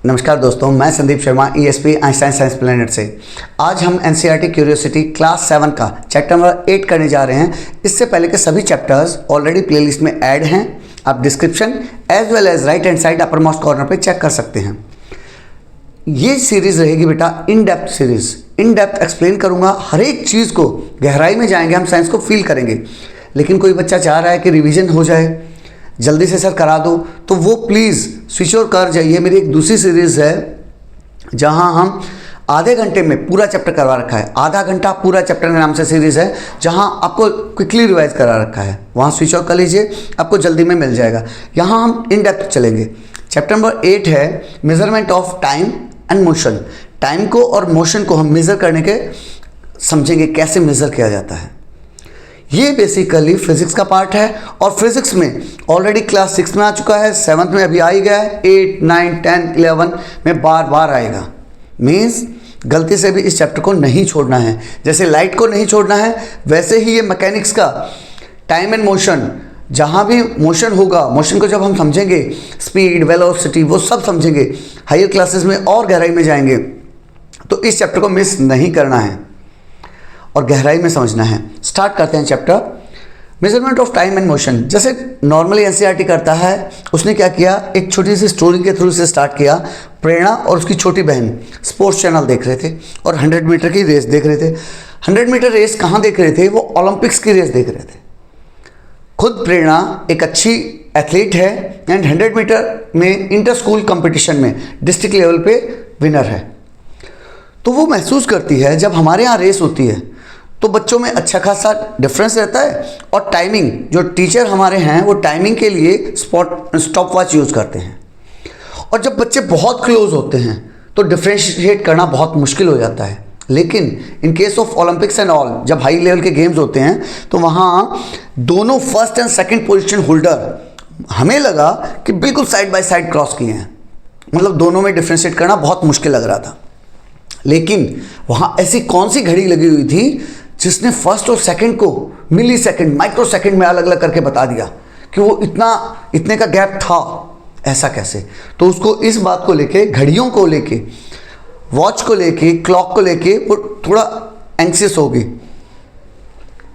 नमस्कार दोस्तों, मैं Sandeep Sharma ESP Einstein science planet से। आज हम NCERT क्यूरियोसिटी क्लास 7 का चैप्टर नंबर 8 करने जा रहे हैं। इससे पहले के सभी चैप्टर्स ऑलरेडी प्लेलिस्ट में ऐड हैं। आप description as well as right hand side upper most corner पे चेक कर सकते हैं। ये सीरीज़ रहेगी बेटा in depth series. In depth explain करूँगा, हर एक चीज़ को गहराई में जाएंगे, हम साइंस को फील करेंगे। लेकिन कोई बच्चा चाह रहा है कि रिविज़न हो जाए, जल्दी से सर करा दो, तो वो प्लीज़ स्विच ओवर कर जाइए। मेरी एक दूसरी सीरीज़ है जहां हम आधे घंटे में पूरा चैप्टर करवा रखा है। आधा घंटा पूरा चैप्टर के नाम से सीरीज़ है, जहां आपको क्विकली रिवाइज करा रखा है। वहां स्विच ओवर कर लीजिए, आपको जल्दी में मिल जाएगा। यहाँ हम इन डेप्थ चलेंगे। चैप्टर नंबर 8 है measurement of time and motion. Time को और मोशन को हम मेज़र करने के समझेंगे, कैसे मेज़र किया जाता है। ये बेसिकली फिजिक्स का पार्ट है और फिजिक्स में ऑलरेडी क्लास 6 में आ चुका है, 7th में अभी आ ही गया है, 8, 9, 10, 11 में बार बार आएगा। मीन्स गलती से भी इस चैप्टर को नहीं छोड़ना है। जैसे लाइट को नहीं छोड़ना है, वैसे ही ये मैकेनिक्स का टाइम एंड मोशन, जहाँ भी मोशन होगा, मोशन को जब हम समझेंगे, स्पीड, वेलोसिटी, वो सब समझेंगे, हायर क्लासेस में और गहराई में जाएंगे, तो इस चैप्टर को मिस नहीं करना है और गहराई में समझना है। स्टार्ट करते हैं chapter measurement of time and motion. जैसे नॉर्मली NCERT करता है, उसने क्या किया, एक छोटी सी स्टोरी के थ्रू से स्टार्ट किया। प्रेरणा और उसकी छोटी बहन स्पोर्ट्स चैनल देख रहे थे और 100 मीटर की रेस देख रहे थे। 100 मीटर रेस कहाँ देख रहे थे? वो ओलंपिक्स की रेस देख रहे थे। खुद प्रेरणा एक अच्छी एथलीट है एंड 100 मीटर में इंटर स्कूल कंपटीशन में डिस्ट्रिक्ट लेवल पे विनर है। तो वो महसूस करती है जब हमारे यहाँ रेस होती है तो बच्चों में अच्छा खासा डिफरेंस रहता है और टाइमिंग, जो टीचर हमारे हैं वो टाइमिंग के लिए स्टॉप वॉच यूज़ करते हैं। और जब बच्चे बहुत क्लोज होते हैं तो डिफ्रेंशिएट करना बहुत मुश्किल हो जाता है। लेकिन in case of Olympics and all, जब हाई लेवल के गेम्स होते हैं तो वहाँ दोनों first and second position holder, हमें लगा कि बिल्कुल साइड बाय साइड क्रॉस किए हैं, मतलब दोनों में डिफ्रेंशिएट करना बहुत मुश्किल लग रहा था। लेकिन वहाँ ऐसी कौन सी घड़ी लगी हुई थी जिसने फर्स्ट और सेकंड को मिली सेकंड, माइक्रो सेकंड में अलग अलग करके बता दिया कि वो इतने का गैप था। ऐसा कैसे? तो उसको इस बात को लेके, घड़ियों को लेके, वॉच को लेके, क्लॉक को लेके वो थोड़ा एंक्सियस होगी,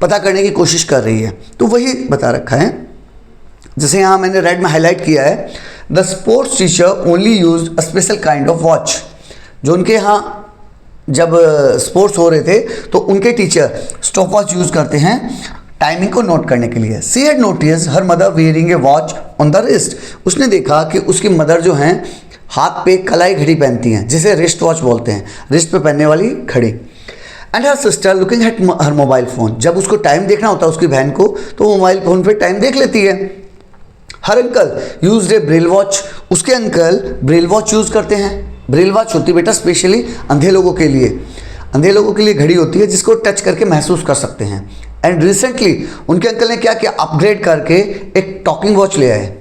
पता करने की कोशिश कर रही है। तो वही बता रखा है। जैसे यहाँ मैंने रेड में हाईलाइट किया है, the sports teacher only used a special kind of watch. जो उनके यहाँ जब स्पोर्ट्स हो रहे थे तो उनके टीचर स्टॉप वॉच यूज़ करते हैं टाइमिंग को नोट करने के लिए। She had notice her mother wearing A watch on the wrist. उसने देखा कि उसकी मदर जो हैं हाथ पे कलाई घड़ी पहनती हैं, जिसे रिस्ट वॉच बोलते हैं, रिस्ट पे पहनने वाली घड़ी। And her sister looking at her mobile phone. जब उसको टाइम देखना होता है उसकी बहन को, तो वो मोबाइल फ़ोन पे टाइम देख लेती है। हर अंकल यूज्ड ए ब्रेल वॉच। उसके अंकल ब्रेल वॉच यूज़ करते हैं। ब्रेल वॉच होती है बेटा स्पेशली अंधे लोगों के लिए। अंधे लोगों के लिए घड़ी होती है जिसको टच करके महसूस कर सकते हैं। एंड रिसेंटली उनके अंकल ने क्या किया, अपग्रेड करके एक टॉकिंग वॉच ले आए।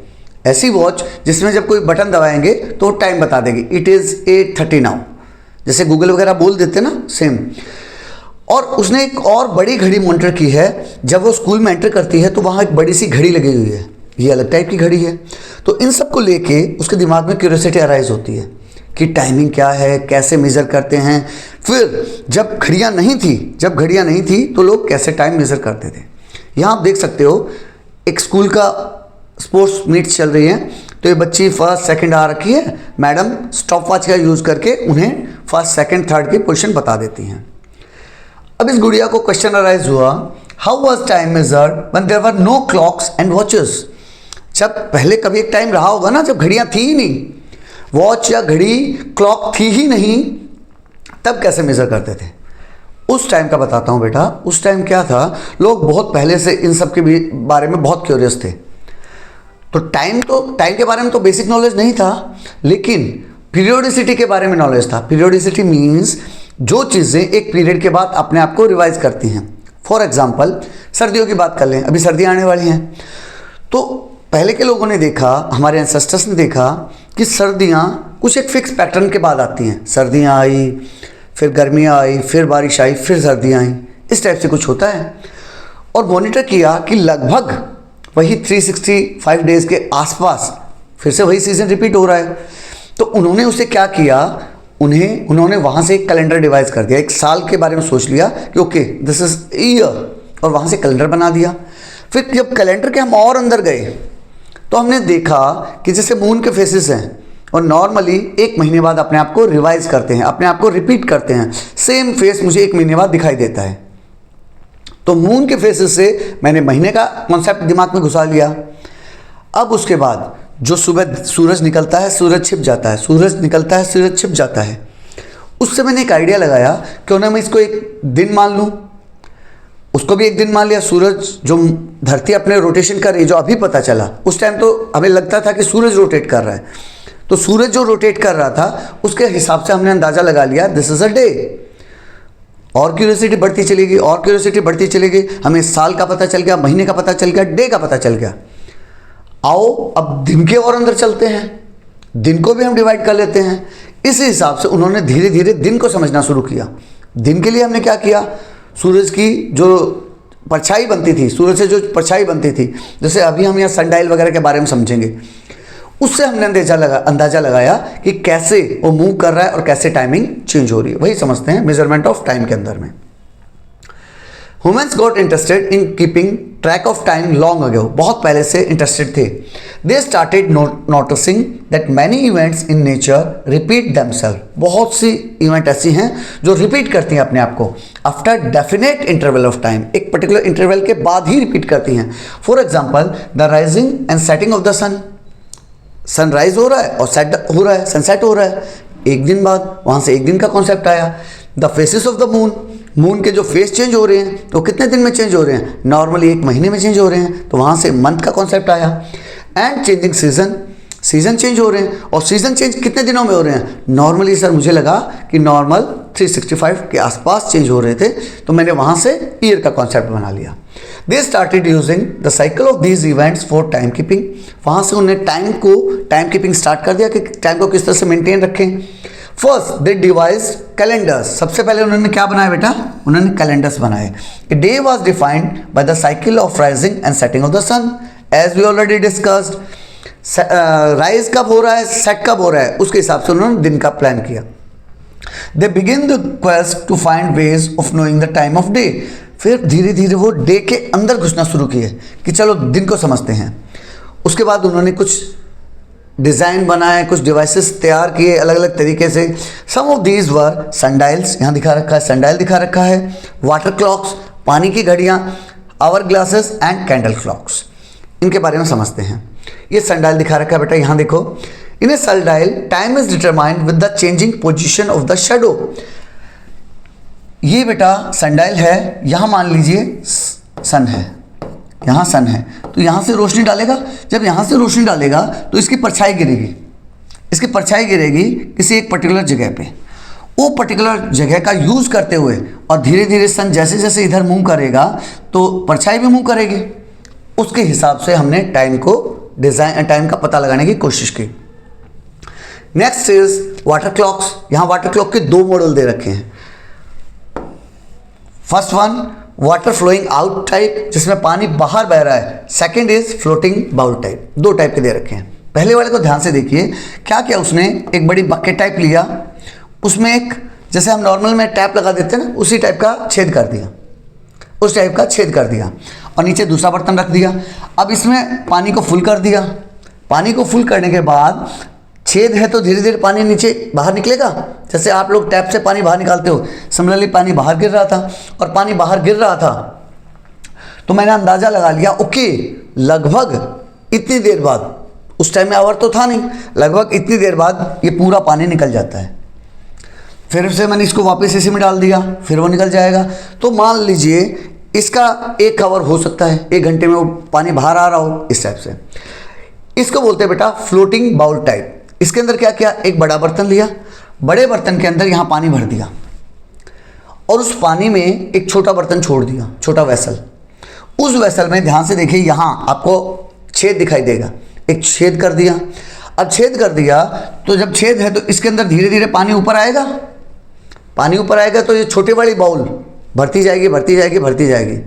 ऐसी वॉच जिसमें जब कोई बटन दबाएंगे तो टाइम बता देगी, इट इज़ 8:30 नाउ, जैसे गूगल वगैरह बोल देते ना, सेम। और उसने एक और बड़ी घड़ी मॉनिटर की है। जब वो स्कूल में एंटर करती है तो वहाँ एक बड़ी सी घड़ी लगी हुई है, ये अलग टाइप की घड़ी है। तो इन सब को लेके उसके दिमाग में क्यूरियोसिटी अराइज होती है कि टाइमिंग क्या है, कैसे मेज़र करते हैं। फिर जब घड़ियाँ नहीं थी तो लोग कैसे टाइम मेज़र करते थे। यहाँ आप देख सकते हो एक स्कूल का स्पोर्ट्स मीट चल रही है, तो ये बच्ची फर्स्ट सेकंड आ रखी है, मैडम स्टॉप वॉच का यूज़ करके उन्हें फर्स्ट सेकंड थर्ड की पोजीशन बता देती हैं। अब इस गुड़िया को क्वेश्चन अराइज हुआ, how was time measured when there were no clocks and watches. जब पहले कभी एक टाइम रहा होगा ना, जब घड़ियाँ थी ही नहीं, वॉच या घड़ी, क्लॉक थी ही नहीं, तब कैसे मेज़र करते थे? उस टाइम का बताता हूँ बेटा। उस टाइम क्या था, लोग बहुत पहले से इन सब के बारे में बहुत क्यूरियस थे। तो टाइम के बारे में तो बेसिक नॉलेज नहीं था, लेकिन पीरियोडिसिटी के बारे में नॉलेज था। पीरियोडिसिटी मीन्स जो चीज़ें एक पीरियड के बाद अपने आप को रिवाइज करती हैं। फॉर एग्जाम्पल सर्दियों की बात कर लें, अभी सर्दियाँ आने वाली हैं। तो पहले के लोगों ने देखा, हमारे एंसेस्टर्स ने देखा कि सर्दियाँ कुछ एक फिक्स पैटर्न के बाद आती हैं। सर्दियाँ आई, फिर गर्मियाँ आई, फिर बारिश आई, फिर सर्दियाँ आई, इस टाइप से कुछ होता है। और मॉनिटर किया कि लगभग वही 365 डेज़ के आसपास फिर से वही सीज़न रिपीट हो रहा है। तो उन्होंने उसे क्या किया, उन्होंने वहाँ से एक कैलेंडर डिवाइस कर दिया, एक साल के बारे में सोच लिया कि ओके दिस इज ईयर, और वहाँ से कैलेंडर बना दिया। फिर जब कैलेंडर के हम और अंदर गए तो हमने देखा कि जैसे मून के फेसेस हैं और नॉर्मली एक महीने बाद अपने आप को रिवाइज करते हैं, अपने आप को रिपीट करते हैं, सेम फेस मुझे एक महीने बाद दिखाई देता है। तो मून के फेसेस से मैंने महीने का कॉन्सेप्ट दिमाग में घुसा लिया। अब उसके बाद जो सुबह सूरज निकलता है सूरज छिप जाता है, सूरज निकलता है सूरज छिप जाता है, उससे मैंने एक आइडिया लगाया क्यों ना मैं इसको एक दिन मान लूँ। उसको भी एक दिन मान लिया। सूरज जो धरती अपने रोटेशन कर रही, जो अभी पता चला, उस टाइम तो हमें लगता था कि सूरज रोटेट कर रहा है, तो सूरज जो रोटेट कर रहा था उसके हिसाब से हमने अंदाज़ा लगा लिया दिस इज़ अ डे। और क्यूरियोसिटी बढ़ती चली गई, और क्यूरियोसिटी बढ़ती चली गई, हमें साल का पता चल गया, महीने का पता चल गया, डे का पता चल गया। आओ अब दिन के और अंदर चलते हैं, दिन को भी हम डिवाइड कर लेते हैं। इसी हिसाब से उन्होंने धीरे धीरे दिन को समझना शुरू किया। दिन के लिए हमने क्या किया, सूरज की जो परछाई बनती थी, सूरज से जो परछाई बनती थी, जैसे अभी हम यहाँ सनडायल वगैरह के बारे में समझेंगे, उससे हमने अंदाजा लगाया कि कैसे वो मूव कर रहा है और कैसे टाइमिंग चेंज हो रही है। वही समझते हैं मेजरमेंट ऑफ टाइम के अंदर में। Humans got interested in keeping track of time long ago. बहुत पहले से इंटरेस्टेड थे। They started noticing that many events in nature repeat themselves. बहुत सी इवेंट ऐसी हैं जो रिपीट करती हैं अपने आप को after definite interval of time, एक पर्टिकुलर इंटरवल के बाद ही रिपीट करती हैं। For example the rising and setting of the sun. Sunrise हो रहा है और सेट हो रहा है, सनसेट हो रहा है, एक दिन बाद, वहाँ से एक दिन का कॉन्सेप्ट आया। The faces of the moon, moon के जो फेस चेंज हो रहे हैं तो कितने दिन में चेंज हो रहे हैं, नॉर्मली एक महीने में चेंज हो रहे हैं, तो वहाँ से मंथ का कॉन्सेप्ट आया। And changing season, season change हो रहे हैं, और सीजन चेंज कितने दिनों में हो रहे हैं, नॉर्मली सर मुझे लगा कि नॉर्मल 365 के आसपास चेंज हो रहे थे, तो मैंने वहाँ से ईयर का कॉन्सेप्ट बना लिया। They started using the cycle of these events for time keeping. वहाँ से उन्हें टाइम कीपिंग स्टार्ट कर दिया कि टाइम को किस तरह से मेंटेन रखें। First they devise calendars. सबसे पहले उन्होंने क्या बनाया बेटा, उन्होंने कैलेंडर्स बनाए। A day was defined by the cycle of rising and setting of the sun, as we already discussed. Rise कब हो रहा है, सेट कब हो रहा है, उसके हिसाब से उन्होंने दिन का प्लान किया। They begin the quest to find ways of knowing the time of day. फिर धीरे धीरे वो डे के अंदर घुसना शुरू किए कि चलो दिन को समझते हैं। उसके बाद उन्होंने कुछ डिज़ाइन बनाए, कुछ डिवाइसेस तैयार किए अलग अलग तरीके से। सम ऑफ दीज वर सनडाइल्स, यहाँ दिखा रखा है, सनडाइल दिखा रखा है, वाटर क्लॉक्स, पानी की घड़ियाँ, hourglasses and candle clocks. इनके बारे में समझते हैं। ये सनडाइल दिखा रखा है बेटा, यहाँ देखो। In a sundial time is determined with the changing position of the shadow. ये बेटा सनडाइल है, यहाँ मान लीजिए सन है, यहाँ सन है, तो यहाँ से रोशनी डालेगा। जब यहाँ से रोशनी डालेगा तो इसकी परछाई गिरेगी, इसकी परछाई गिरेगी किसी एक पर्टिकुलर जगह पे। वो पर्टिकुलर जगह का यूज़ करते हुए और धीरे धीरे सन जैसे जैसे इधर मूव करेगा तो परछाई भी मूव करेगी। उसके हिसाब से हमने टाइम को टाइम का पता लगाने की कोशिश की। Next is water clocks. यहाँ वाटर क्लॉक के दो मॉडल दे रखे हैं। First one water flowing out type, जिसमें पानी बाहर बह रहा है। Second is floating bowl type. दो टाइप के दे रखे हैं। पहले वाले को ध्यान से देखिए, क्या किया उसने, एक बड़ी बकेट टाइप लिया, उसमें एक जैसे हम नॉर्मल में टैप लगा देते हैं ना, उसी टाइप का छेद कर दिया, उस टाइप का छेद कर दिया, और नीचे दूसरा बर्तन रख दिया। अब इसमें पानी को फुल कर दिया। पानी को फुल करने के बाद छेद है तो धीरे धीरे पानी नीचे बाहर निकलेगा। जैसे आप लोग टैप से पानी बाहर निकालते हो, सिमिलरली पानी बाहर गिर रहा था, और पानी बाहर गिर रहा था तो मैंने अंदाज़ा लगा लिया, ओके लगभग इतनी देर बाद, उस टाइम में आवर तो था नहीं, लगभग इतनी देर बाद ये पूरा पानी निकल जाता है। फिर से मैंने इसको वापस इसी में डाल दिया, फिर वो निकल जाएगा। तो मान लीजिए इसका 1 आवर हो सकता है, 1 घंटे में वो पानी बाहर आ रहा हो, इस टाइप से। इसको बोलते हैं बेटा फ्लोटिंग बाउल टाइप। इसके अंदर क्या किया, एक बड़ा बर्तन लिया, बड़े बर्तन के अंदर यहाँ पानी भर दिया, और उस पानी में एक छोटा बर्तन छोड़ दिया, छोटा वेसल। उस वेसल में ध्यान से देखिए, यहाँ आपको छेद दिखाई देगा, एक छेद कर दिया। अब छेद कर दिया तो जब छेद है तो इसके अंदर धीरे धीरे पानी ऊपर आएगा। पानी ऊपर आएगा तो ये छोटी वाली बाउल भरती जाएगी, भरती जाएगी, भरती जाएगी।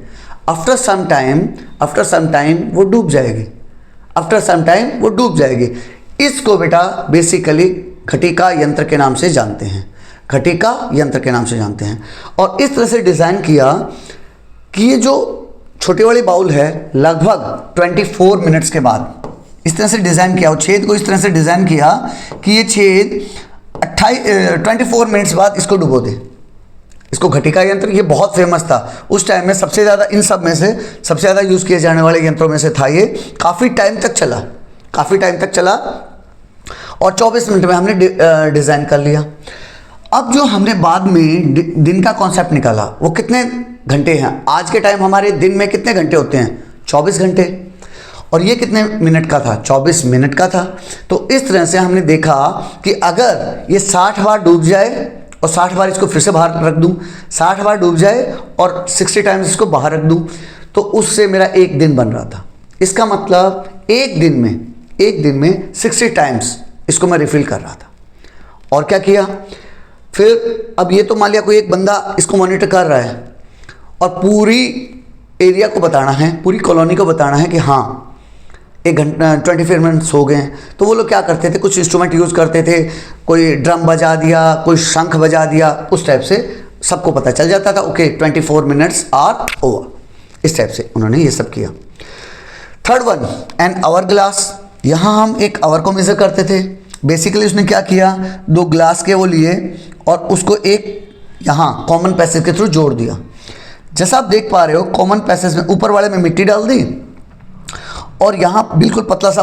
आफ्टर सम टाइम वो डूब जाएगी, आफ्टर सम टाइम वो डूब जाएगी। इसको बेटा बेसिकली घटिका यंत्र के नाम से जानते हैं, घटिका यंत्र के नाम से जानते हैं। और इस तरह से डिज़ाइन किया कि ये जो छोटी वाली बाउल है लगभग 24 मिनट्स के बाद इस तरह से डिज़ाइन किया, और छेद को इस तरह से डिज़ाइन किया कि ये छेद 24 मिनट्स बाद इसको डुबो दे। इसको घटिका यंत्र, ये बहुत फेमस था उस टाइम में, सबसे ज़्यादा इन सब में से सबसे ज़्यादा यूज़ किए जाने वाले यंत्रों में से था ये। काफ़ी टाइम तक चला, काफ़ी टाइम तक चला और 24 मिनट में हमने डिज़ाइन कर लिया। अब जो हमने बाद में दिन का कॉन्सेप्ट निकाला वो कितने घंटे हैं। आज के टाइम हमारे दिन में कितने घंटे होते हैं, 24 घंटे, और ये कितने मिनट का था, 24 मिनट का था। तो इस तरह से हमने देखा कि अगर ये 60 बार डूब जाए और 60 बार इसको फिर से बाहर रख दूं, 60 बार डूब जाए और 60 टाइम्स इसको बाहर रख दूं, तो उससे मेरा एक दिन बन रहा था। इसका मतलब एक दिन में 60 टाइम्स इसको मैं रिफिल कर रहा था। और क्या किया फिर, अब ये तो मान लिया कोई एक बंदा इसको मॉनिटर कर रहा है और पूरी एरिया को बताना है, पूरी कॉलोनी को बताना है कि हाँ 1 घंटा 24 मिनट्स हो गए हैं। तो वो लोग क्या करते थे, कुछ इंस्ट्रूमेंट यूज़ करते थे, कोई ड्रम बजा दिया, कोई शंख बजा दिया, उस टाइप से सबको पता चल जाता था ओके 24 मिनट्स आर ओवर। इस टाइप से उन्होंने ये सब किया। Third one, an hour glass. यहाँ हम एक आवर को मेज़र करते थे। बेसिकली उसने क्या किया, 2 ग्लास के वो लिए और उसको एक यहाँ कॉमन पैसेज के थ्रू जोड़ दिया। जैसा आप देख पा रहे हो, कॉमन पैसेज में ऊपर वाले में मिट्टी डाल दी और यहाँ बिल्कुल पतला सा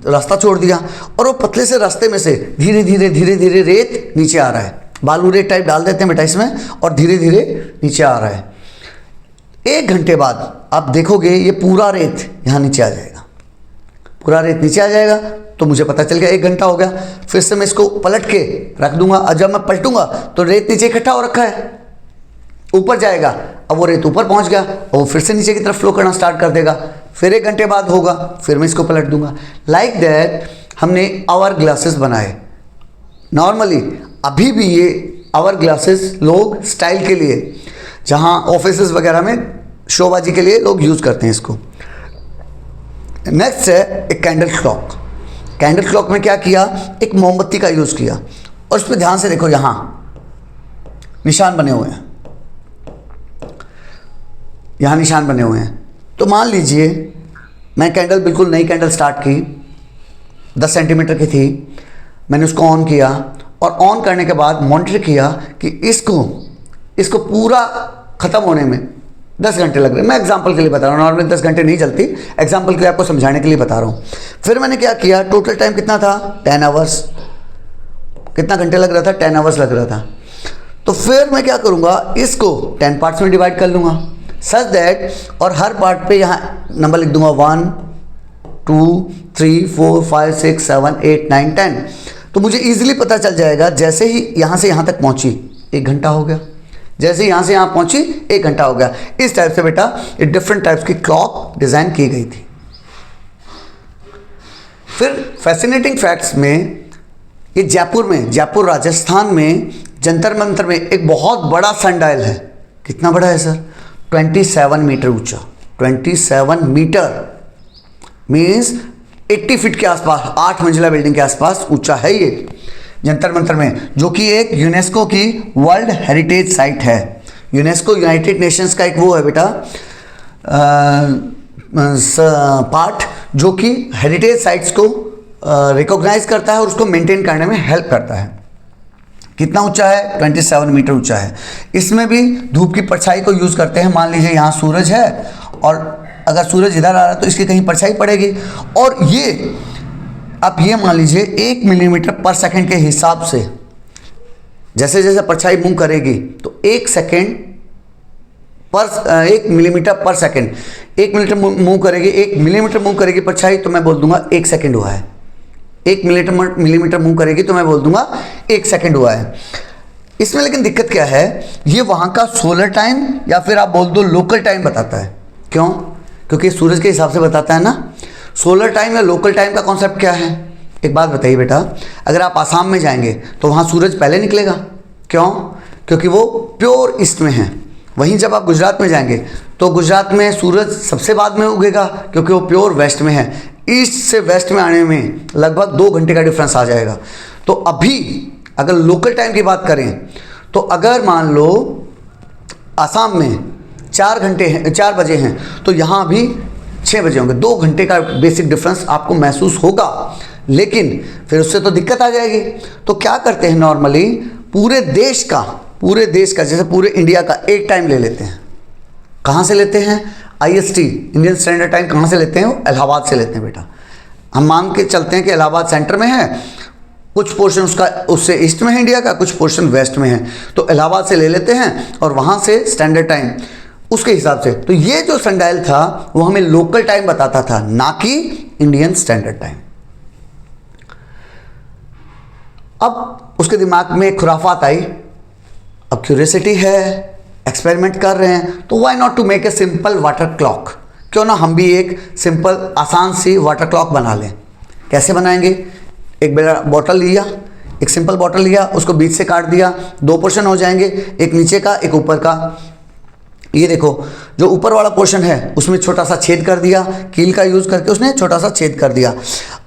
रास्ता छोड़ दिया, और वो पतले से रास्ते में से धीरे धीरे रेत नीचे आ रहा है। बालू रेत टाइप डाल देते हैं बेटा इसमें, और धीरे धीरे नीचे आ रहा है। 1 घंटे बाद आप देखोगे ये पूरा रेत यहाँ नीचे आ जाएगा, पूरा रेत नीचे आ जाएगा। तो मुझे पता चल गया 1 घंटा हो गया। फिर से मैं इसको पलट के रख दूंगा, और जब मैं पलटूंगा तो रेत नीचे इकट्ठा हो रखा है, ऊपर जाएगा। अब वो रेत ऊपर पहुंच गया और वो फिर से नीचे की तरफ फ्लो करना स्टार्ट कर देगा। फिर 1 घंटे बाद होगा, फिर मैं इसको पलट दूंगा। लाइक दैट हमने आवर ग्लासेस बनाए। नॉर्मली अभी भी ये आवर ग्लासेस लोग स्टाइल के लिए, जहाँ ऑफिसेज वगैरह में शोबाजी के लिए लोग यूज़ करते हैं इसको। नेक्स्ट है एक कैंडल क्लॉक। कैंडल क्लॉक में क्या किया, एक मोमबत्ती का यूज़ किया, और उस पर ध्यान से देखो, यहाँ निशान बने हुए हैं, यहाँ निशान बने हुए हैं। तो मान लीजिए मैं कैंडल, बिल्कुल नई कैंडल स्टार्ट की, 10 सेंटीमीटर की थी। मैंने उसको ऑन किया और ऑन करने के बाद मॉनिटर किया कि इसको पूरा ख़त्म होने में 10 घंटे लग रहे हैं। मैं एग्जांपल के लिए बता रहा हूँ, नॉर्मली 10 घंटे नहीं चलती, एग्जांपल के लिए आपको समझाने के लिए बता रहा हूँ। फिर मैंने क्या किया, टोटल टाइम कितना था, 10 आवर्स। कितना घंटे लग रहा था, 10 आवर्स लग रहा था। तो फिर मैं क्या करूँगा, इसको 10 पार्ट्स में डिवाइड कर लूँगा, सच दैट, और हर पार्ट पे यहाँ नंबर लिख दूंगा 1 2 3 4 5 6 7 8 9 10। तो मुझे ईजिली पता चल जाएगा, जैसे ही यहाँ से यहाँ तक पहुँची 1 घंटा हो गया, जैसे यहाँ से यहाँ पहुँची 1 घंटा हो गया। इस टाइप से बेटा ये डिफरेंट टाइप्स की क्लॉक डिज़ाइन की गई थी। फिर फैसिनेटिंग फैक्ट्स में, ये जयपुर राजस्थान में जंतर मंतर में एक बहुत बड़ा सनडायल है। कितना बड़ा है सर, 27 मीटर ऊंचा। 27 मीटर मीन्स 80 फीट के आसपास, 8 मंजिला बिल्डिंग के आसपास ऊंचा है ये जंतर मंतर में, जो कि एक यूनेस्को की वर्ल्ड हेरिटेज साइट है। यूनेस्को यूनाइटेड नेशंस का एक वो है बेटा पार्ट, जो कि हेरिटेज साइट्स को रिकॉग्नाइज करता है और उसको मेंटेन करने में हेल्प करता है। कितना ऊंचा है, 27 मीटर ऊंचा है। इसमें भी धूप की परछाई को यूज़ करते हैं। मान लीजिए यहाँ सूरज है और अगर सूरज इधर आ रहा है तो इसकी कहीं परछाई पड़ेगी, और ये आप ये मान लीजिए 1 मिलीमीटर पर सेकंड के हिसाब से जैसे जैसे परछाई मूव करेगी तो 1 मिलीमीटर पर सेकंड, 1 मिलीमीटर मूव करेगी, 1 मिलीमीटर मूव करेगी परछाई, तो मैं बोल दूंगा 1 सेकंड हुआ है। 1 मिलीमीटर मूव करेगी तो मैं बोल दूंगा 1 सेकंड हुआ है। इसमें लेकिन दिक्कत क्या है, ये वहाँ का सोलर टाइम या फिर आप बोल दो लोकल टाइम बताता है। क्यों? क्योंकि सूरज के हिसाब से बताता है ना। सोलर टाइम या लोकल टाइम का कॉन्सेप्ट क्या है, एक बात बताइए बेटा, अगर आप आसाम में जाएंगे तो वहाँ सूरज पहले निकलेगा। क्यों? क्योंकि वो प्योर ईस्ट में है। वहीं जब आप गुजरात में जाएंगे तो गुजरात में सूरज सबसे बाद में उगेगा, क्योंकि वो प्योर वेस्ट में है। ईस्ट से वेस्ट में आने में लगभग 2 घंटे का डिफरेंस आ जाएगा। तो अभी अगर लोकल टाइम की बात करें तो अगर मान लो आसाम में 4 घंटे हैं, 4 बजे हैं, तो यहाँ भी 6 बजे होंगे। 2 घंटे का बेसिक डिफरेंस आपको महसूस होगा, लेकिन फिर उससे तो दिक्कत आ जाएगी। तो क्या करते हैं नॉर्मली, पूरे देश का जैसे पूरे इंडिया का एक टाइम ले लेते हैं। कहाँ से लेते हैं? IST, इंडियन स्टैंडर्ड टाइम कहाँ से लेते हैं? वो इलाहाबाद से लेते हैं बेटा। हम मान के चलते हैं कि इलाहाबाद सेंटर में है, कुछ पोर्शन उसका उससे ईस्ट में है इंडिया का, कुछ पोर्शन वेस्ट में है, तो इलाहाबाद से ले लेते हैं और वहाँ से स्टैंडर्ड टाइम उसके हिसाब से। तो ये जो सनडायल था वो हमें लोकल टाइम बताता था, ना कि इंडियन स्टैंडर्ड टाइम। अब उसके दिमाग में एक खुराफात आई, अब क्यूरियोसिटी है, एक्सपेरिमेंट कर रहे हैं, तो why not to make a simple water clock, क्यों ना हम भी एक सिंपल आसान सी वाटर क्लॉक बना लें। कैसे बनाएंगे? एक बड़ा बॉटल लिया, एक सिंपल बॉटल लिया, उसको बीच से काट दिया, 2 पोर्शन हो जाएंगे, एक नीचे का एक ऊपर का। ये देखो, जो ऊपर वाला पोर्शन है उसमें छोटा सा छेद कर दिया, कील का यूज़ करके उसने छोटा सा छेद कर दिया।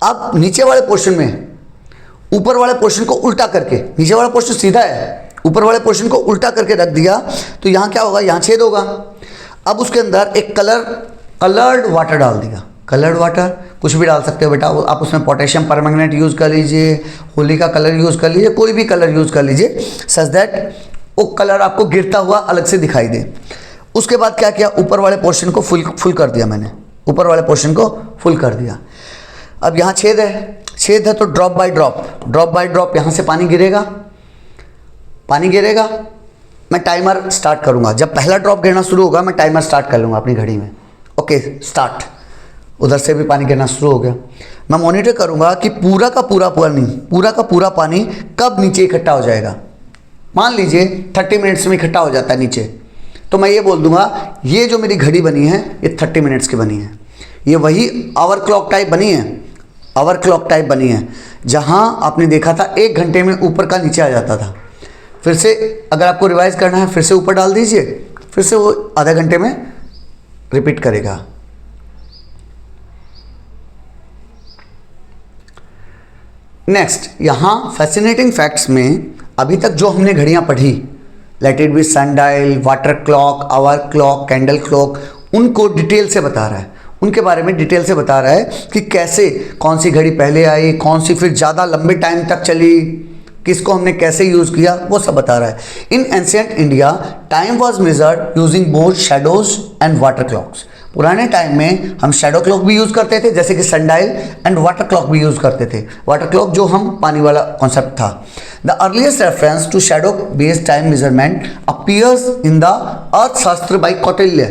अब नीचे वाले पोर्शन में ऊपर वाले पोर्शन को उल्टा करके, नीचे वाला पोर्शन सीधा है, ऊपर वाले पोर्शन को उल्टा करके रख दिया, तो यहाँ क्या होगा? यहाँ छेद होगा। अब उसके अंदर एक कलर्ड वाटर डाल दिया। कलर्ड वाटर कुछ भी डाल सकते हो बेटा, आप उसमें पोटेशियम परमैंगनेट यूज़ कर लीजिए, होली का कलर यूज़ कर लीजिए, कोई भी कलर यूज़ कर लीजिए, सच दैट वो कलर आपको गिरता हुआ अलग से दिखाई दे। उसके बाद क्या किया? ऊपर वाले पोर्शन को फुल कर दिया मैंने, ऊपर वाले पोर्शन को फुल कर दिया। अब यहाँ छेद है तो ड्रॉप बाय ड्रॉप यहाँ से पानी गिरेगा। मैं टाइमर स्टार्ट करूँगा, जब पहला ड्रॉप गिरना शुरू होगा मैं टाइमर स्टार्ट कर लूँगा अपनी घड़ी में। Okay start. उधर से भी पानी गिरना शुरू हो गया। मैं मॉनिटर करूँगा कि पूरा का पूरा पानी कब नीचे इकट्ठा हो जाएगा। मान लीजिए 30 मिनट्स में इकट्ठा हो जाता है नीचे, तो मैं ये बोल दूंगा ये जो मेरी घड़ी बनी है ये 30 मिनट्स की बनी है। ये वही आवर क्लॉक टाइप बनी है जहाँ आपने देखा था 1 घंटे में ऊपर का नीचे आ जाता था। फिर से अगर आपको रिवाइज करना है फिर से ऊपर डाल दीजिए, फिर से वो आधा घंटे में रिपीट करेगा। नेक्स्ट, यहाँ फैसिनेटिंग फैक्ट्स में अभी तक जो हमने घड़ियाँ पढ़ी, let it be sundial, water clock, hour clock, candle clock, उनको डिटेल से बता रहा है, उनके बारे में डिटेल से बता रहा है कि कैसे कौन सी घड़ी पहले आई, कौन सी फिर ज़्यादा लंबे टाइम तक चली, किसको हमने कैसे यूज़ किया, वो सब बता रहा है। इन ancient India time was measured using both shadows and water clocks. पुराने टाइम में हम शैडो क्लॉक भी यूज़ करते थे जैसे कि सनडायल, एंड वाटर क्लॉक भी यूज़ करते थे। वाटर क्लॉक जो हम पानी वाला कॉन्सेप्ट था। The earliest reference to shadow based time measurement appears in the Arthashastra by Kautilya.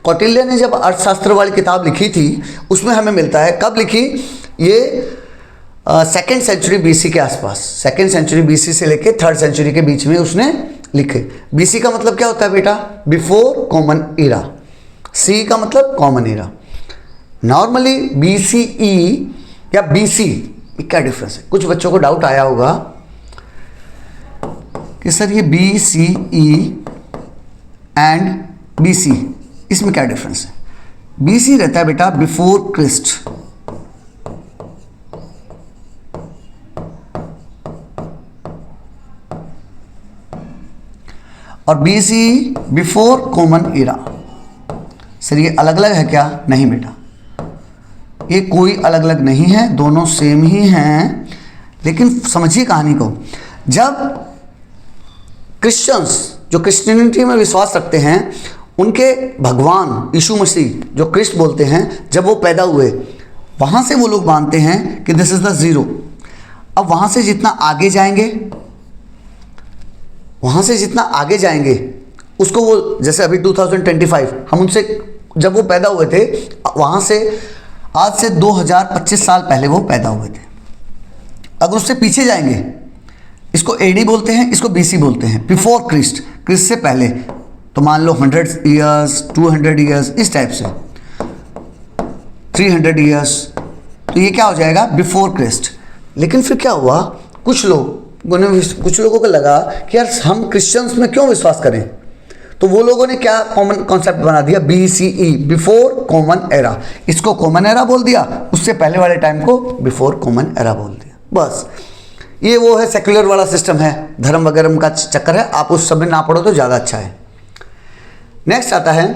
Kautilya ने जब अर्थशास्त्र वाली किताब लिखी थी उसमें हमें मिलता है, कब लिखी? ये 2nd सेंचुरी BC के आसपास, 2nd सेंचुरी BC से लेके 3rd सेंचुरी के बीच में उसने लिखे। BC का मतलब क्या होता है बेटा? Before common Ira. C का मतलब कॉमन ईरा। नॉर्मली BCE या BC, क्या डिफरेंस है? कुछ बच्चों को डाउट आया होगा कि सर ये BCE एंड BC इसमें क्या डिफरेंस है? BC रहता है बेटा बिफोर क्रिस्ट, और BC before common era. Sir ये अलग अलग है क्या? नहीं बेटा, ये कोई अलग अलग नहीं है, दोनों सेम ही हैं। लेकिन समझिए कहानी को, जब क्रिश्चियंस जो क्रिश्चियनिटी में विश्वास रखते हैं, उनके भगवान यीशु मसीह जो क्रिस्ट बोलते हैं, जब वो पैदा हुए वहाँ से वो लोग मानते हैं कि दिस इज़ द ज़ीरो। अब वहाँ से जितना आगे जाएंगे उसको वो, जैसे अभी 2025 हम उनसे जब वो पैदा हुए थे, वहाँ से आज से 2025 साल पहले वो पैदा हुए थे। अगर उससे पीछे जाएंगे, इसको AD बोलते हैं, इसको BC बोलते हैं, बिफोर क्रिस्ट, क्रिस्ट से पहले। तो मान लो 100 ईयर्स, 200 ईयर्स, इस टाइप से 300 ईयर्स, तो ये क्या हो जाएगा? Before Christ. लेकिन फिर क्या हुआ, कुछ लोगों को लगा कि यार हम क्रिश्चियंस में क्यों विश्वास करें, तो वो लोगों ने क्या कॉमन कॉन्सेप्ट बना दिया, BCE, बिफोर कॉमन एरा। इसको कॉमन एरा बोल दिया, उससे पहले वाले टाइम को बिफोर कॉमन एरा बोल दिया। बस ये वो है सेक्युलर वाला सिस्टम है, धर्म वगैरह का चक्कर है, आप उस सब में ना पढ़ो तो ज़्यादा अच्छा है। नेक्स्ट आता है,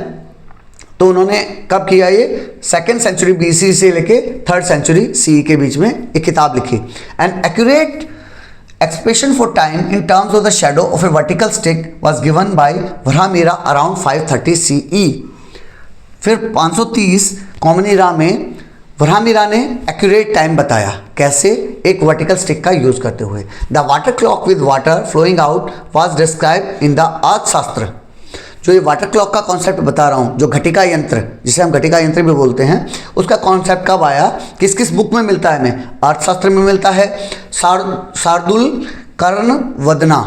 तो उन्होंने कब किया ये, 2nd सेंचुरी BC से लेके 3rd सेंचुरी CE के बीच में एक किताब लिखी, an accurate expression for time in terms of the shadow of a vertical stick was given by Varahamihira around 530 CE। फिर 530 कॉमन इरा में वराहमिरा ने एक्यूरेट टाइम बताया, कैसे, एक वर्टिकल स्टिक का यूज करते हुए। The water clock with water flowing out was describe in the Arthashastra. जो ये वाटर क्लॉक का कॉन्सेप्ट बता रहा हूँ, जो घटिका यंत्र, जिसे हम घटिका यंत्र भी बोलते हैं, उसका कॉन्सेप्ट कब आया, किस किस बुक में मिलता है हमें, अर्थशास्त्र में मिलता है, शार्दुल कर्ण वदना